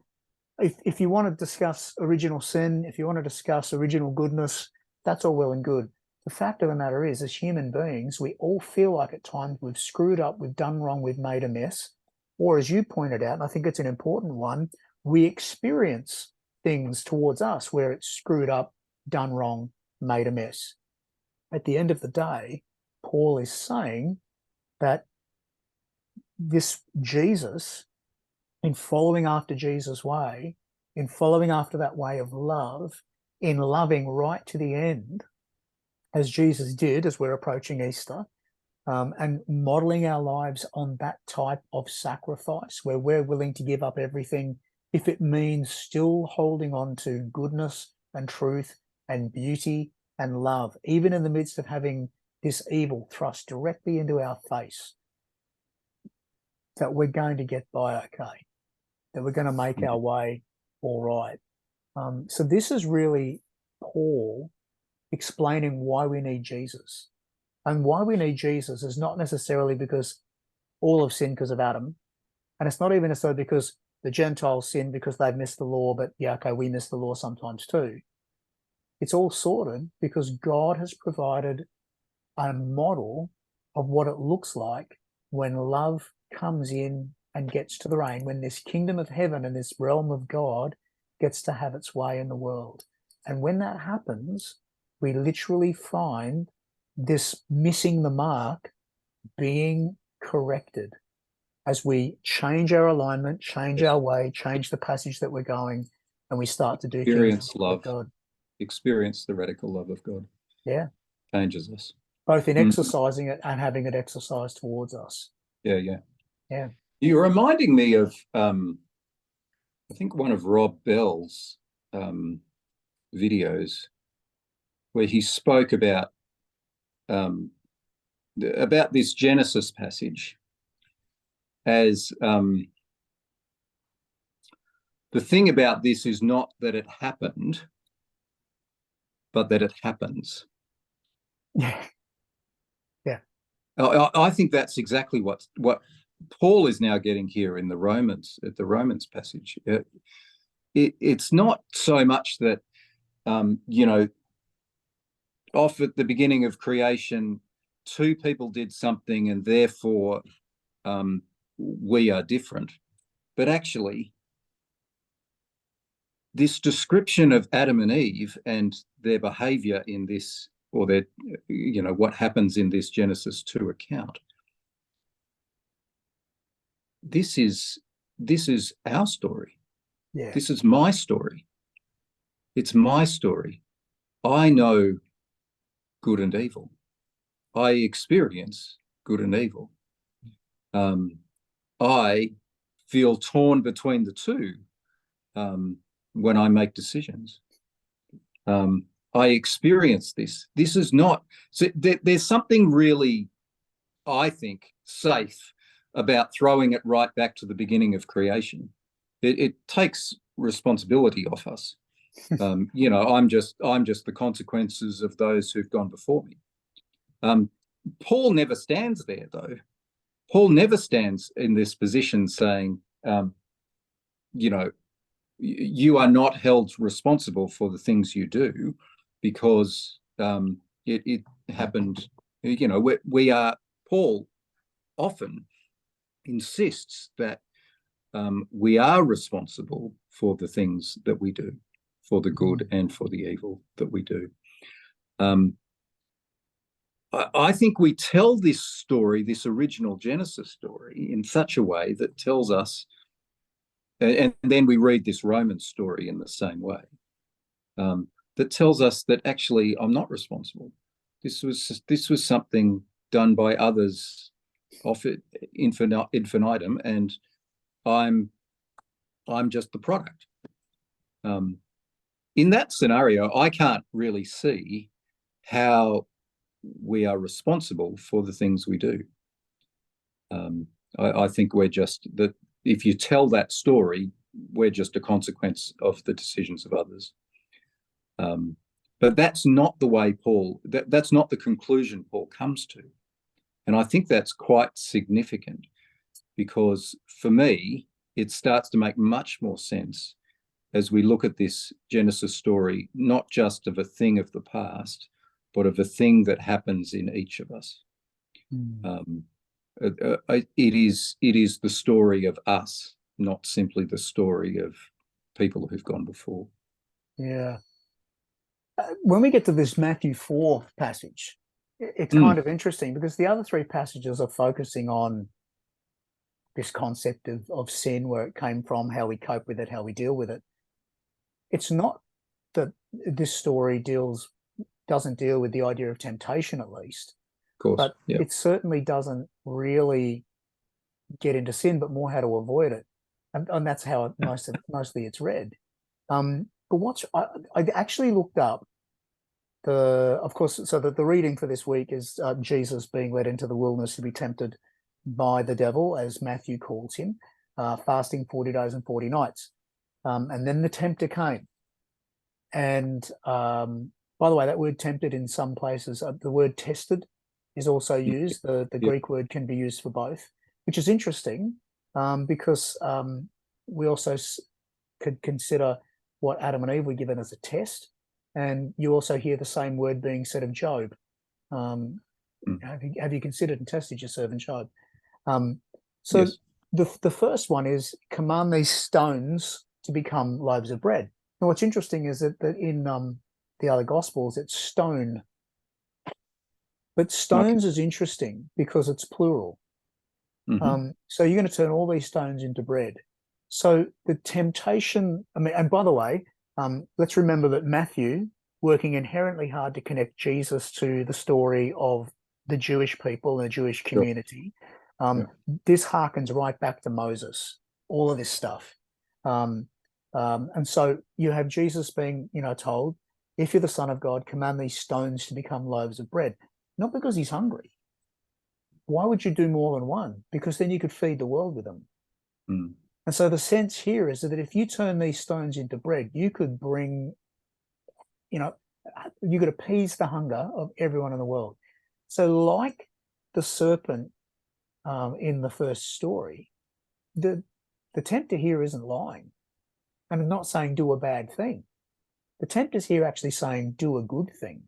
if you want to discuss original sin, if you want to discuss original goodness, that's all well and good. The fact of the matter is, as human beings, we all feel like at times we've screwed up, we've done wrong, we've made a mess. Or as you pointed out, and I think it's an important one, we experience things towards us where it's screwed up, done wrong, made a mess. At the end of the day, Paul is saying that this Jesus, in following after Jesus' way, in following after that way of love, in loving right to the end, as Jesus did as we're approaching Easter, and modeling our lives on that type of sacrifice where we're willing to give up everything if it means still holding on to goodness and truth and beauty and love, even in the midst of having this evil thrust directly into our face, that we're going to get by okay, that we're going to make our way all right. So this is really Paul explaining why we need Jesus. And why we need Jesus is not necessarily because all have sinned because of Adam. And it's not even necessarily because the Gentiles sin because they've missed the law, but yeah, okay, we miss the law sometimes too. it's all sorted because God has provided a model of what it looks like when love comes in and gets to the reign, when this kingdom of heaven and this realm of God gets to have its way in the world. And when that happens, we literally find this missing the mark being corrected as we change our alignment, change our way, change the passage that we're going, and we start to do Experience things love. with God. Experience the radical love of God. Yeah. Changes us. Both in exercising it and having it exercised towards us. Yeah, yeah. Yeah. You're reminding me of, I think, one of Rob Bell's videos where he spoke about this Genesis passage as the thing about this is not that it happened, but that it happens. Yeah. Yeah. I think that's exactly what Paul is now getting here in the Romans, at the Romans passage. It's not so much that, off at the beginning of creation, two people did something and therefore we are different. But actually, this description of Adam and Eve and their behavior in this, or their, what happens in this Genesis 2 account, this is our story. Yeah. This is my story. It's my story. I know good and evil. I experience good and evil. I feel torn between the two when I make decisions. I experience this. This is not, so there's something really, I think, safe about throwing it right back to the beginning of creation. It takes responsibility off us. I'm just the consequences of those who've gone before me. Paul never stands there, though. Paul never stands in this position saying, you are not held responsible for the things you do because it happened. We are. Paul often insists that we are responsible for the things that we do, for the good and for the evil that we do. I think we tell this story, this original Genesis story, in such a way that tells us, and then we read this Romans story in the same way, that tells us that actually I'm not responsible. This was something done by others off it infinitum, and I'm just the product. In that scenario, I can't really see how we are responsible for the things we do. I think we're just that. If you tell that story, we're just a consequence of the decisions of others. But that's not the way Paul. That's not the conclusion Paul comes to, and I think that's quite significant because for me, it starts to make much more sense as we look at this Genesis story, not just of a thing of the past, but of a thing that happens in each of us. It is the story of us, not simply the story of people who've gone before. Yeah. When we get to this Matthew 4 passage, it's kind of interesting because the other three passages are focusing on this concept of sin, where it came from, how we cope with it, how we deal with it. It's not that this story doesn't deal with the idea of temptation, at least. Of course, but it certainly doesn't really get into sin, but more how to avoid it, and that's how mostly it's read. But I actually looked up of course, so that the reading for this week is Jesus being led into the wilderness to be tempted by the devil, as Matthew calls him, fasting 40 days and 40 nights, and then the tempter came. And by the way, that word tempted in some places, the word tested is also used. The Greek word can be used for both, which is interesting because we also could consider what Adam and Eve were given as a test. And you also hear the same word being said of Job. Have you considered and tested your servant Job? So Yes. the first one is command these stones to become loaves of bread. And what's interesting is that in the other Gospels, it's stone. But Okay. stones is interesting because it's plural. So you're going to turn all these stones into bread. So the temptation, I mean, and by the way, let's remember that Matthew, working inherently hard to connect Jesus to the story of the Jewish people and the Jewish community, this harkens right back to Moses, all of this stuff. And so you have Jesus being, told, if you're the Son of God, command these stones to become loaves of bread. Not because he's hungry. Why would you do more than one? Because then you could feed the world with them. And so the sense here is that if you turn these stones into bread, you could bring, you could appease the hunger of everyone in the world. So like the serpent in the first story, the tempter here isn't lying. And I'm not saying do a bad thing. The tempter's here actually saying do a good thing.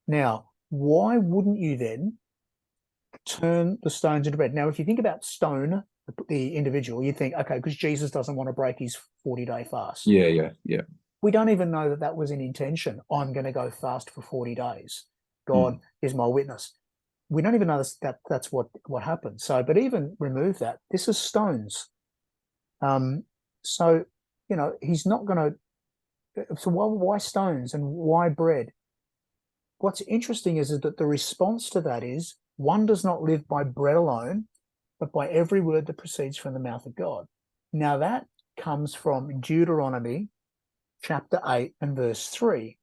Now, why wouldn't you then turn the stones into bread? Now, if you think about stone, the individual, you think, okay, because Jesus doesn't want to break his 40-day fast. Yeah. We don't even know that was an intention. I'm going to go fast for 40 days. God is my witness. We don't even know that's what happened. So, but even remove that. This is stones. So, he's not going to. So why stones and why bread? What's interesting is that the response to that is one does not live by bread alone, but by every word that proceeds from the mouth of God. Now that comes from Deuteronomy chapter 8 and verse 3,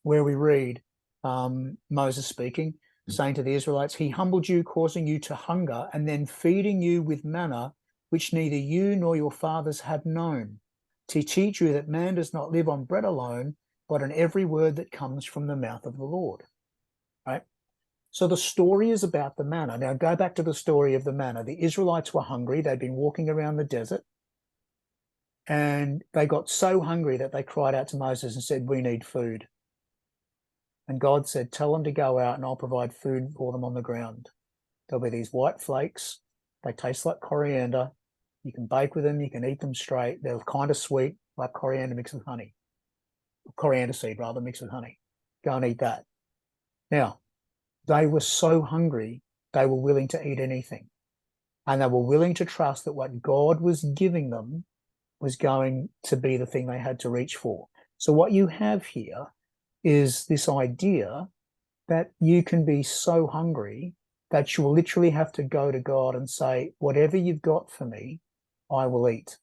where we read Moses speaking, saying to the Israelites, he humbled you, causing you to hunger, and then feeding you with manna, which neither you nor your fathers had known, to teach you that man does not live on bread alone, but on every word that comes from the mouth of the Lord. Right? So the story is about the manna. Now go back to the story of the manna. The Israelites were hungry. They'd been walking around the desert, and they got so hungry that they cried out to Moses and said, we need food. And God said, tell them to go out and I'll provide food for them on the ground. There'll be these white flakes. They taste like coriander. You can bake with them. You can eat them straight. They're kind of sweet, like coriander mixed with honey. Coriander seed, rather, mixed with honey. Go and eat that. Now, they were so hungry, they were willing to eat anything. And they were willing to trust that what God was giving them was going to be the thing they had to reach for. So what you have here is this idea that you can be so hungry that you will literally have to go to God and say, whatever you've got for me, I will eat.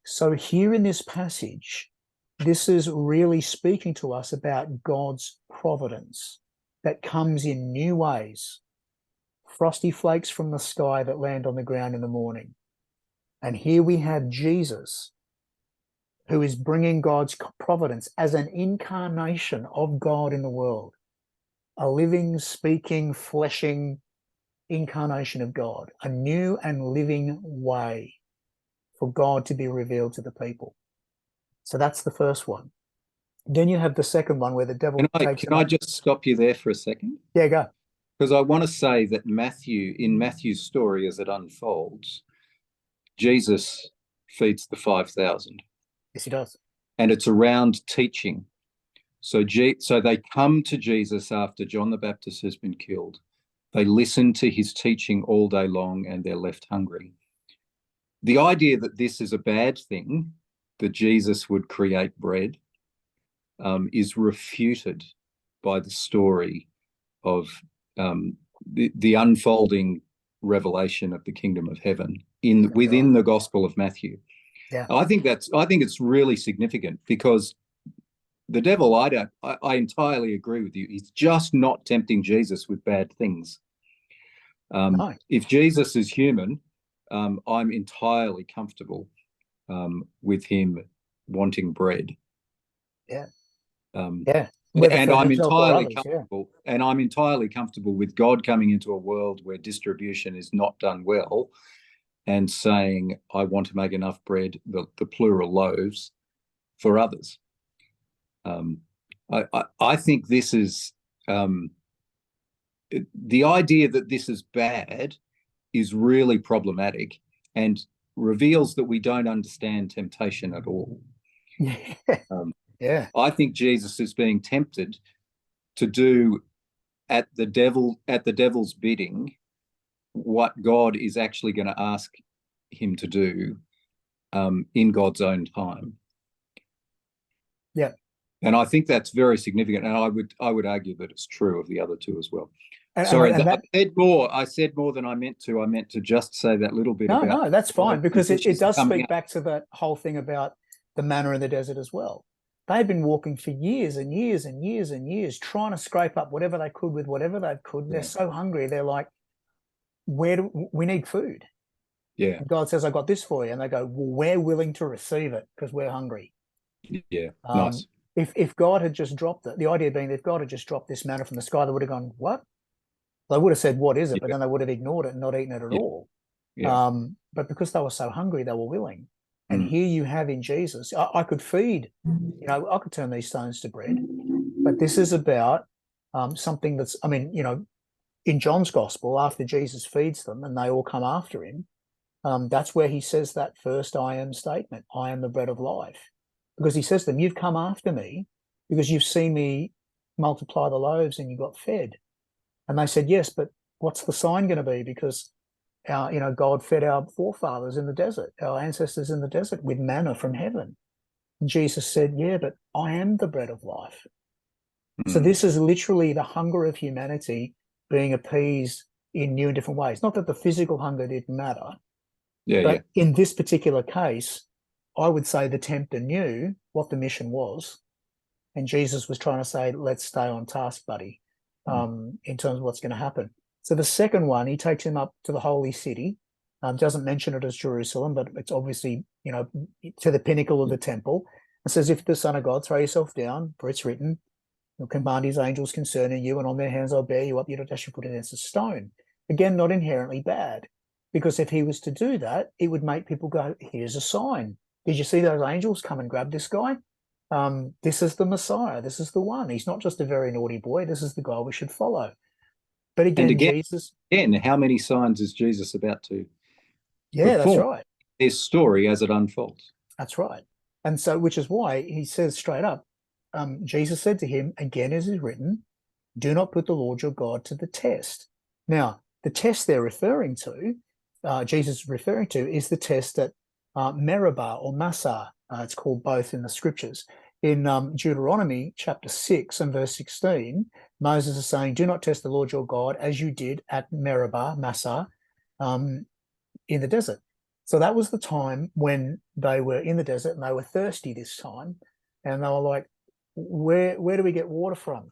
So here in this passage, this is really speaking to us about God's providence that comes in new ways. Frosty flakes from the sky that land on the ground in the morning. And here we have Jesus, who is bringing God's providence as an incarnation of God in the world, a living, speaking, fleshing incarnation of God, a new and living way for God to be revealed to the people. So that's the first one. Then you have the second one where the devil takes Can I just stop you there for a second? Yeah, go. Because I want to say that in Matthew's story as it unfolds, Jesus feeds the 5,000. Yes, he does. And it's around teaching. So they come to Jesus after John the Baptist has been killed. They listen to his teaching all day long and they're left hungry. The idea that this is a bad thing, that Jesus would create bread, is refuted by the story of the unfolding revelation of the kingdom of heaven within the Gospel of Matthew. Yeah. I think it's really significant because the devil, I entirely agree with you. He's just not tempting Jesus with bad things. No. If Jesus is human, I'm entirely comfortable with him wanting bread. Yeah. Yeah. And I'm entirely comfortable, and I'm entirely comfortable with God coming into a world where distribution is not done well, and saying, "I want to make enough bread, the plural loaves, for others." Um, I think this is the idea that this is bad is really problematic and reveals that we don't understand temptation at all. Yeah. Um, Yeah. I think Jesus is being tempted to do at the devil's bidding what God is actually going to ask him to do in God's own time. Yeah. And I think that's very significant. And I would argue that it's true of the other two as well. And, Sorry, and that I said more than I meant to. I meant to just say that little bit no, about no, that's fine, because it does coming speak up. back to that whole thing about the manna in the desert as well. They've been walking for years and years and years and years, trying to scrape up whatever they could with whatever they could. They're so hungry. They're like, we need food? Yeah. And God says, I got this for you. And they go, well, we're willing to receive it because we're hungry. Yeah. Nice. If God had just dropped it, the idea being that if God had just dropped this manna from the sky, they would have gone, what? They would have said, what is it? But then they would have ignored it and not eaten it at all. Yeah. But because they were so hungry, they were willing. And Mm. here you have in Jesus, I could feed, I could turn these stones to bread. But this is about something that's, in John's gospel, after Jesus feeds them and they all come after him, that's where he says that first I am statement, I am the bread of life. Because he says to them, you've come after me because you've seen me multiply the loaves and you got fed. And they said, yes, but what's the sign going to be? Because God fed our forefathers in the desert, our ancestors in the desert with manna from heaven. And Jesus said, yeah, but I am the bread of life. So this is literally the hunger of humanity being appeased in new and different ways. Not that the physical hunger didn't matter, but in this particular case, I would say the tempter knew what the mission was. And Jesus was trying to say, let's stay on task, buddy, in terms of what's going to happen. So the second one, he takes him up to the holy city, doesn't mention it as Jerusalem, but it's obviously, to the pinnacle of the temple, and says, if the Son of God, throw yourself down, for it's written, he'll command his angels concerning you, and on their hands I'll bear you up, you don't dash your foot against a stone. Again, not inherently bad, because if he was to do that, it would make people go, here's a sign. Did you see those angels come and grab this guy? This is the Messiah. This is the one. He's not just a very naughty boy. This is the guy we should follow. But again, Jesus. Again, how many signs is Jesus about to Yeah, that's perform right. this story as it unfolds? That's right. And so, which is why he says straight up, Jesus said to him, again, as is written, do not put the Lord your God to the test. Now, the test they're referring to, Jesus is referring to, is the test at Meribah or Massah. It's called both in the scriptures. In Deuteronomy chapter 6 and verse 16, Moses is saying, do not test the Lord your God as you did at Meribah, Massah, in the desert. So that was the time when they were in the desert and they were thirsty this time. And they were like, where do we get water from?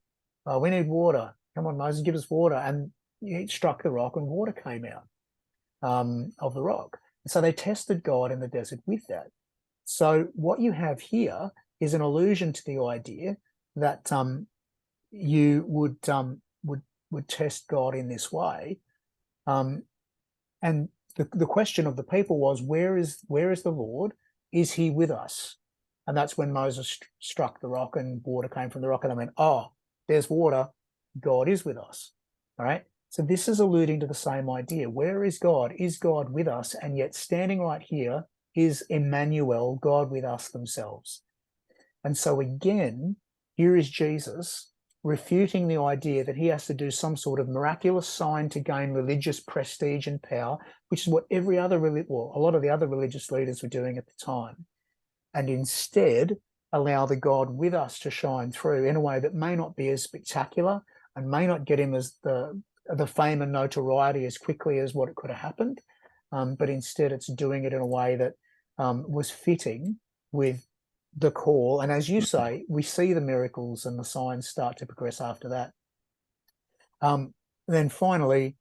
We need water. Come on, Moses, give us water. And he struck the rock and water came out of the rock. And so they tested God in the desert with that. So what you have here is an allusion to the idea that you would test God in this way. And the question of the people was, where is the Lord? Is he with us? And that's when Moses struck the rock and water came from the rock, and they went, oh, there's water. God is with us. All right. So this is alluding to the same idea. Where is God? Is God with us? And yet standing right here is Emmanuel, God with us themselves. And so again, here is Jesus refuting the idea that he has to do some sort of miraculous sign to gain religious prestige and power, which is what a lot of the other religious leaders were doing at the time, and instead allow the God with us to shine through in a way that may not be as spectacular and may not get him as the fame and notoriety as quickly as what it could have happened, but instead it's doing it in a way that was fitting with the call. And as you say, we see the miracles and the signs start to progress after that. Then finally,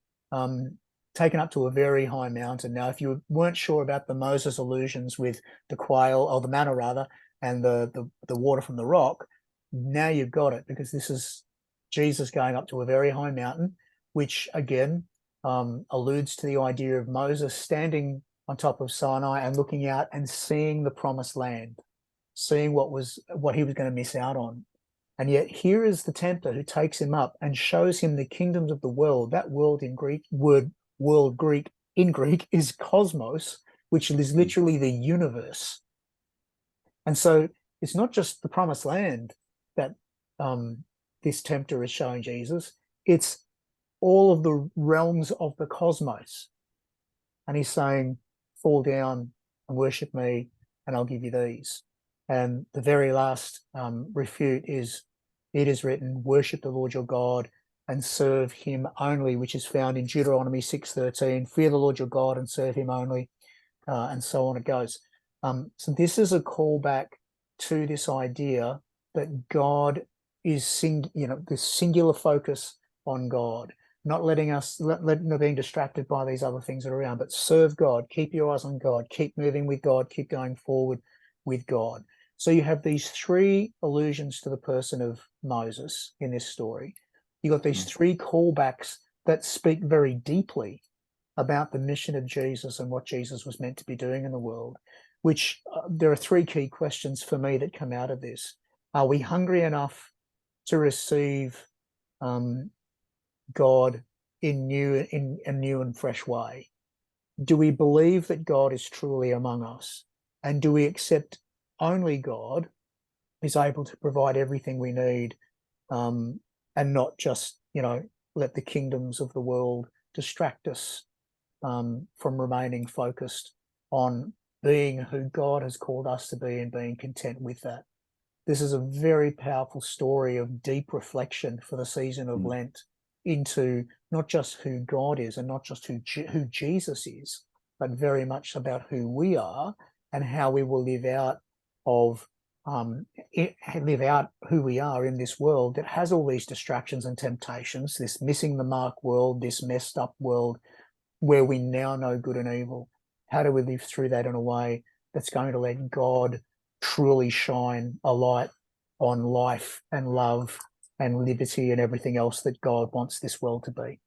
taken up to a very high mountain. Now, if you weren't sure about the Moses allusions with the quail, or the manna rather, and the water from the rock, now you've got it, because this is Jesus going up to a very high mountain, which again alludes to the idea of Moses standing on top of Sinai and looking out and seeing the promised land. seeing what he was going to miss out on. And yet here is the tempter who takes him up and shows him the kingdoms of the world. That world in Greek, world Greek in Greek is cosmos, which is literally the universe. And so it's not just the promised land that this tempter is showing Jesus, it's all of the realms of the cosmos. And he's saying, fall down and worship me, and I'll give you these. And the very last refute is, it is written, worship the Lord your God and serve him only, which is found in Deuteronomy 6:13. Fear the Lord your God and serve him only, and so on it goes. So this is a callback to this idea that God is this singular focus on God, not letting us being distracted by these other things that are around, but serve God, keep your eyes on God, keep moving with God, keep going forward with God. So you have these three allusions to the person of Moses in this story. You got these three callbacks that speak very deeply about the mission of Jesus and what Jesus was meant to be doing in the world, which there are three key questions for me that come out of this. Are we hungry enough to receive God in a new and fresh way? Do we believe that God is truly among us? And do we accept only God is able to provide everything we need, and not just, let the kingdoms of the world distract us from remaining focused on being who God has called us to be and being content with that. This is a very powerful story of deep reflection for the season of Lent into not just who God is and not just who Jesus is, but very much about who we are and how we will live out who we are in this world that has all these distractions and temptations, this missing the mark world, this messed up world where we now know good and evil. How do we live through that in a way that's going to let God truly shine a light on life and love and liberty and everything else that God wants this world to be?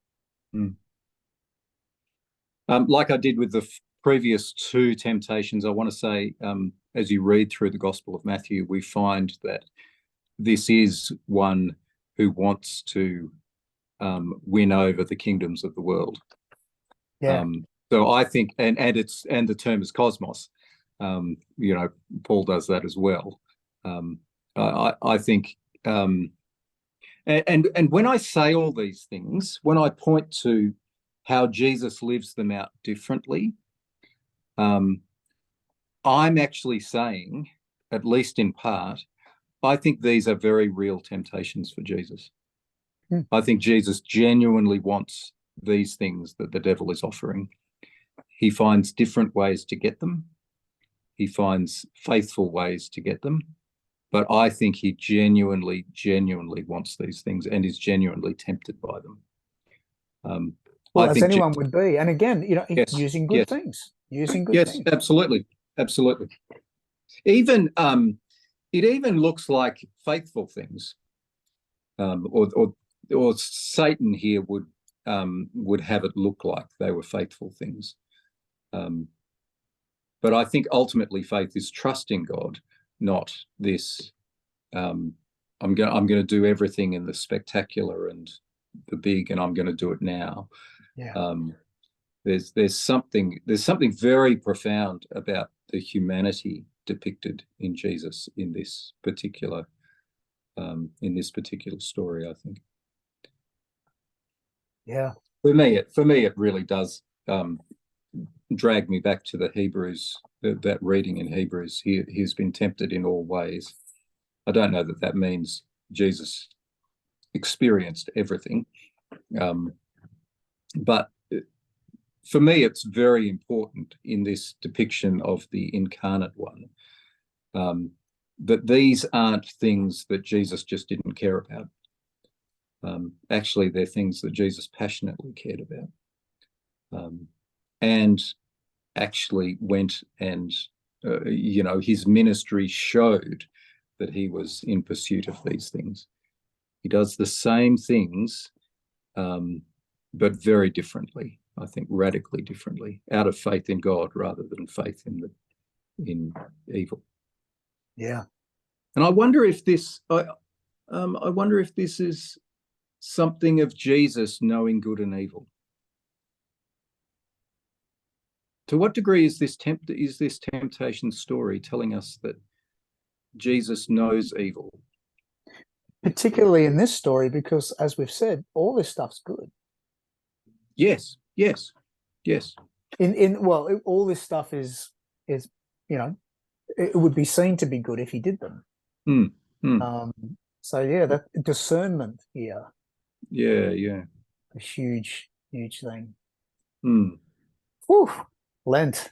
Like I did with the previous two temptations, I want to say, as you read through the Gospel of Matthew, we find that this is one who wants to win over the kingdoms of the world. Yeah. So I think, and the term is cosmos. Paul does that as well. I think, and when I say all these things, when I point to how Jesus lives them out differently, I'm actually saying, at least in part, I think these are very real temptations for Jesus. I think Jesus genuinely wants these things that the devil is offering. He finds different ways to get them. He finds faithful ways to get them. But I think he genuinely wants these things and is genuinely tempted by them. Well, I as think anyone would be. And again, yes, using good yes, things, using good yes, things. absolutely. Even it even looks like faithful things, or Satan here would have it look like they were faithful things. But I think ultimately faith is trusting God, not this. I'm going to do everything in the spectacular and the big, and I'm going to do it now. Yeah. There's something very profound about the humanity depicted in Jesus in this particular story, I think. Yeah. For me, it really does drag me back to the Hebrews, that reading in Hebrews. He's been tempted in all ways. I don't know that means Jesus experienced everything, but for me, it's very important in this depiction of the incarnate one, that these aren't things that Jesus just didn't care about. Actually, they're things that Jesus passionately cared about, and actually went and, his ministry showed that he was in pursuit of these things. He does the same things, but very differently. I think radically differently, out of faith in God rather than faith in evil. Yeah. And I wonder if I wonder if this is something of Jesus knowing good and evil. To what degree is this temptation story telling us that Jesus knows evil? Particularly in this story, because as we've said, all this stuff's good. Yes, yes, yes. All this stuff is, you know, it would be seen to be good if he did them. Mm, So yeah, that discernment here, yeah. a huge thing. Mm. Whew, Lent.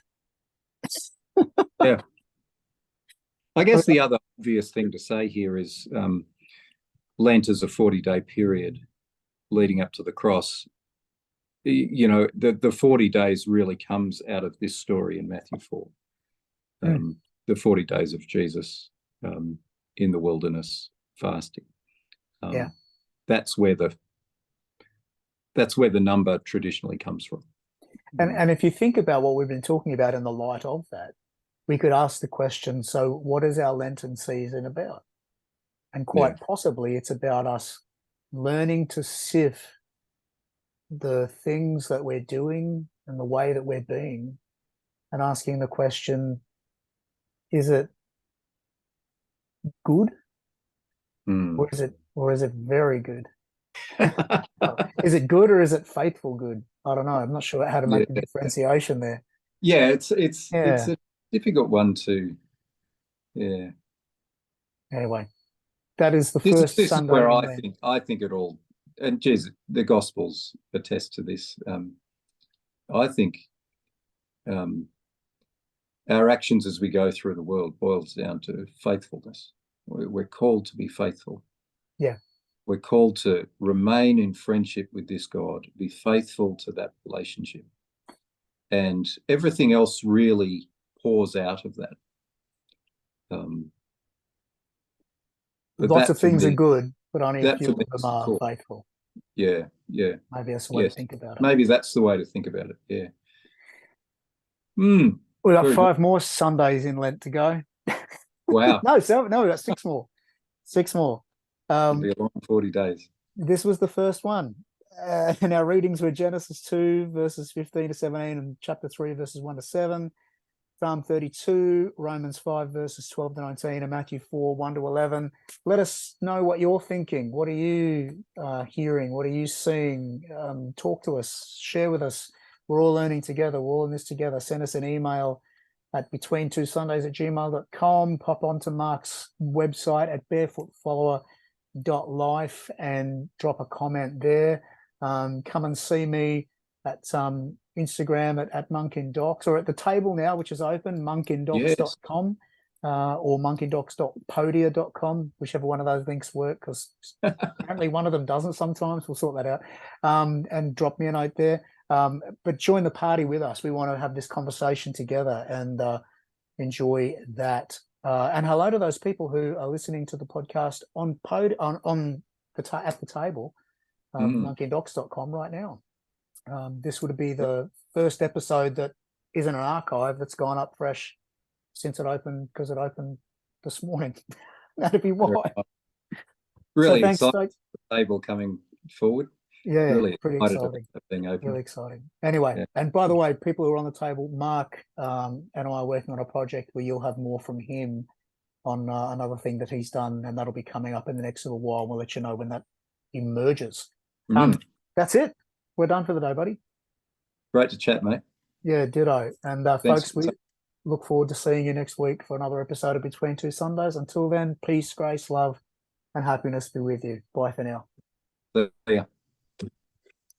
Yeah. I guess the other obvious thing to say here is Lent is a 40-day period leading up to the cross. You know, the 40 days really comes out of this story in Matthew 4. The 40 days of Jesus in the wilderness fasting. Yeah. That's where the number traditionally comes from. And if you think about what we've been talking about in the light of that, we could ask the question, so what is our Lenten season about? And quite possibly it's about us learning to sift the things that we're doing and the way that we're being, and asking the question, is it good or is it very good? Is it good or is it faithful good? I don't know. I'm not sure how to make the differentiation there. Yeah, it's a difficult one to. Yeah. Anyway, that is the This first is Sunday where in I Lent. think it all, and Jesus, the Gospels attest to this. I think our actions as we go through the world boils down to faithfulness. We're called to be faithful. Yeah. We're called to remain in friendship with this God, be faithful to that relationship. And everything else really pours out of that. Lots of things are good, but only a few of them are faithful. Yeah. Maybe that's the way to think about it. Maybe that's the way to think about it. Yeah. We've got 5 more Sundays in Lent to go. Wow. No, we've got 6 more. 6 more. It'll be a long 40 days. This was the first one. And our readings were Genesis 2, verses 15 to 17, and chapter 3, verses 1 to 7. Psalm 32, Romans 5, verses 12 to 19, and Matthew 4, 1 to 11. Let us know what you're thinking. What are you hearing? What are you seeing? Talk to us. Share with us. We're all learning together. We're all in this together. Send us an email at betweentwosundays@gmail.com. Pop onto Mark's website at barefootfollower.life and drop a comment there. Come and see me at Instagram at monkindocs, or at the table now, which is open, monkindocs.com or monkindocs.podia.com, whichever one of those links work, because apparently one of them doesn't sometimes. We'll sort that out. And drop me a note there. But join the party with us. We want to have this conversation together and enjoy that. And hello to those people who are listening to the podcast at the table, monkindocs.com right now. This would be the first episode that isn't an archive that's gone up fresh since it opened, because it opened this morning. That'd be why. Really so thanks, exciting table coming forward. Yeah, really pretty exciting. Being open. Really exciting. Anyway, and by the way, people who are on the table, Mark and I are working on a project where you'll have more from him on another thing that he's done, and that'll be coming up in the next little while. We'll let you know when that emerges. That's it. We're done for the day, buddy. Great to chat, mate. Yeah, ditto. And folks, we look forward to seeing you next week for another episode of Between Two Sundays. Until then, peace, grace, love, and happiness be with you. Bye for now. See ya.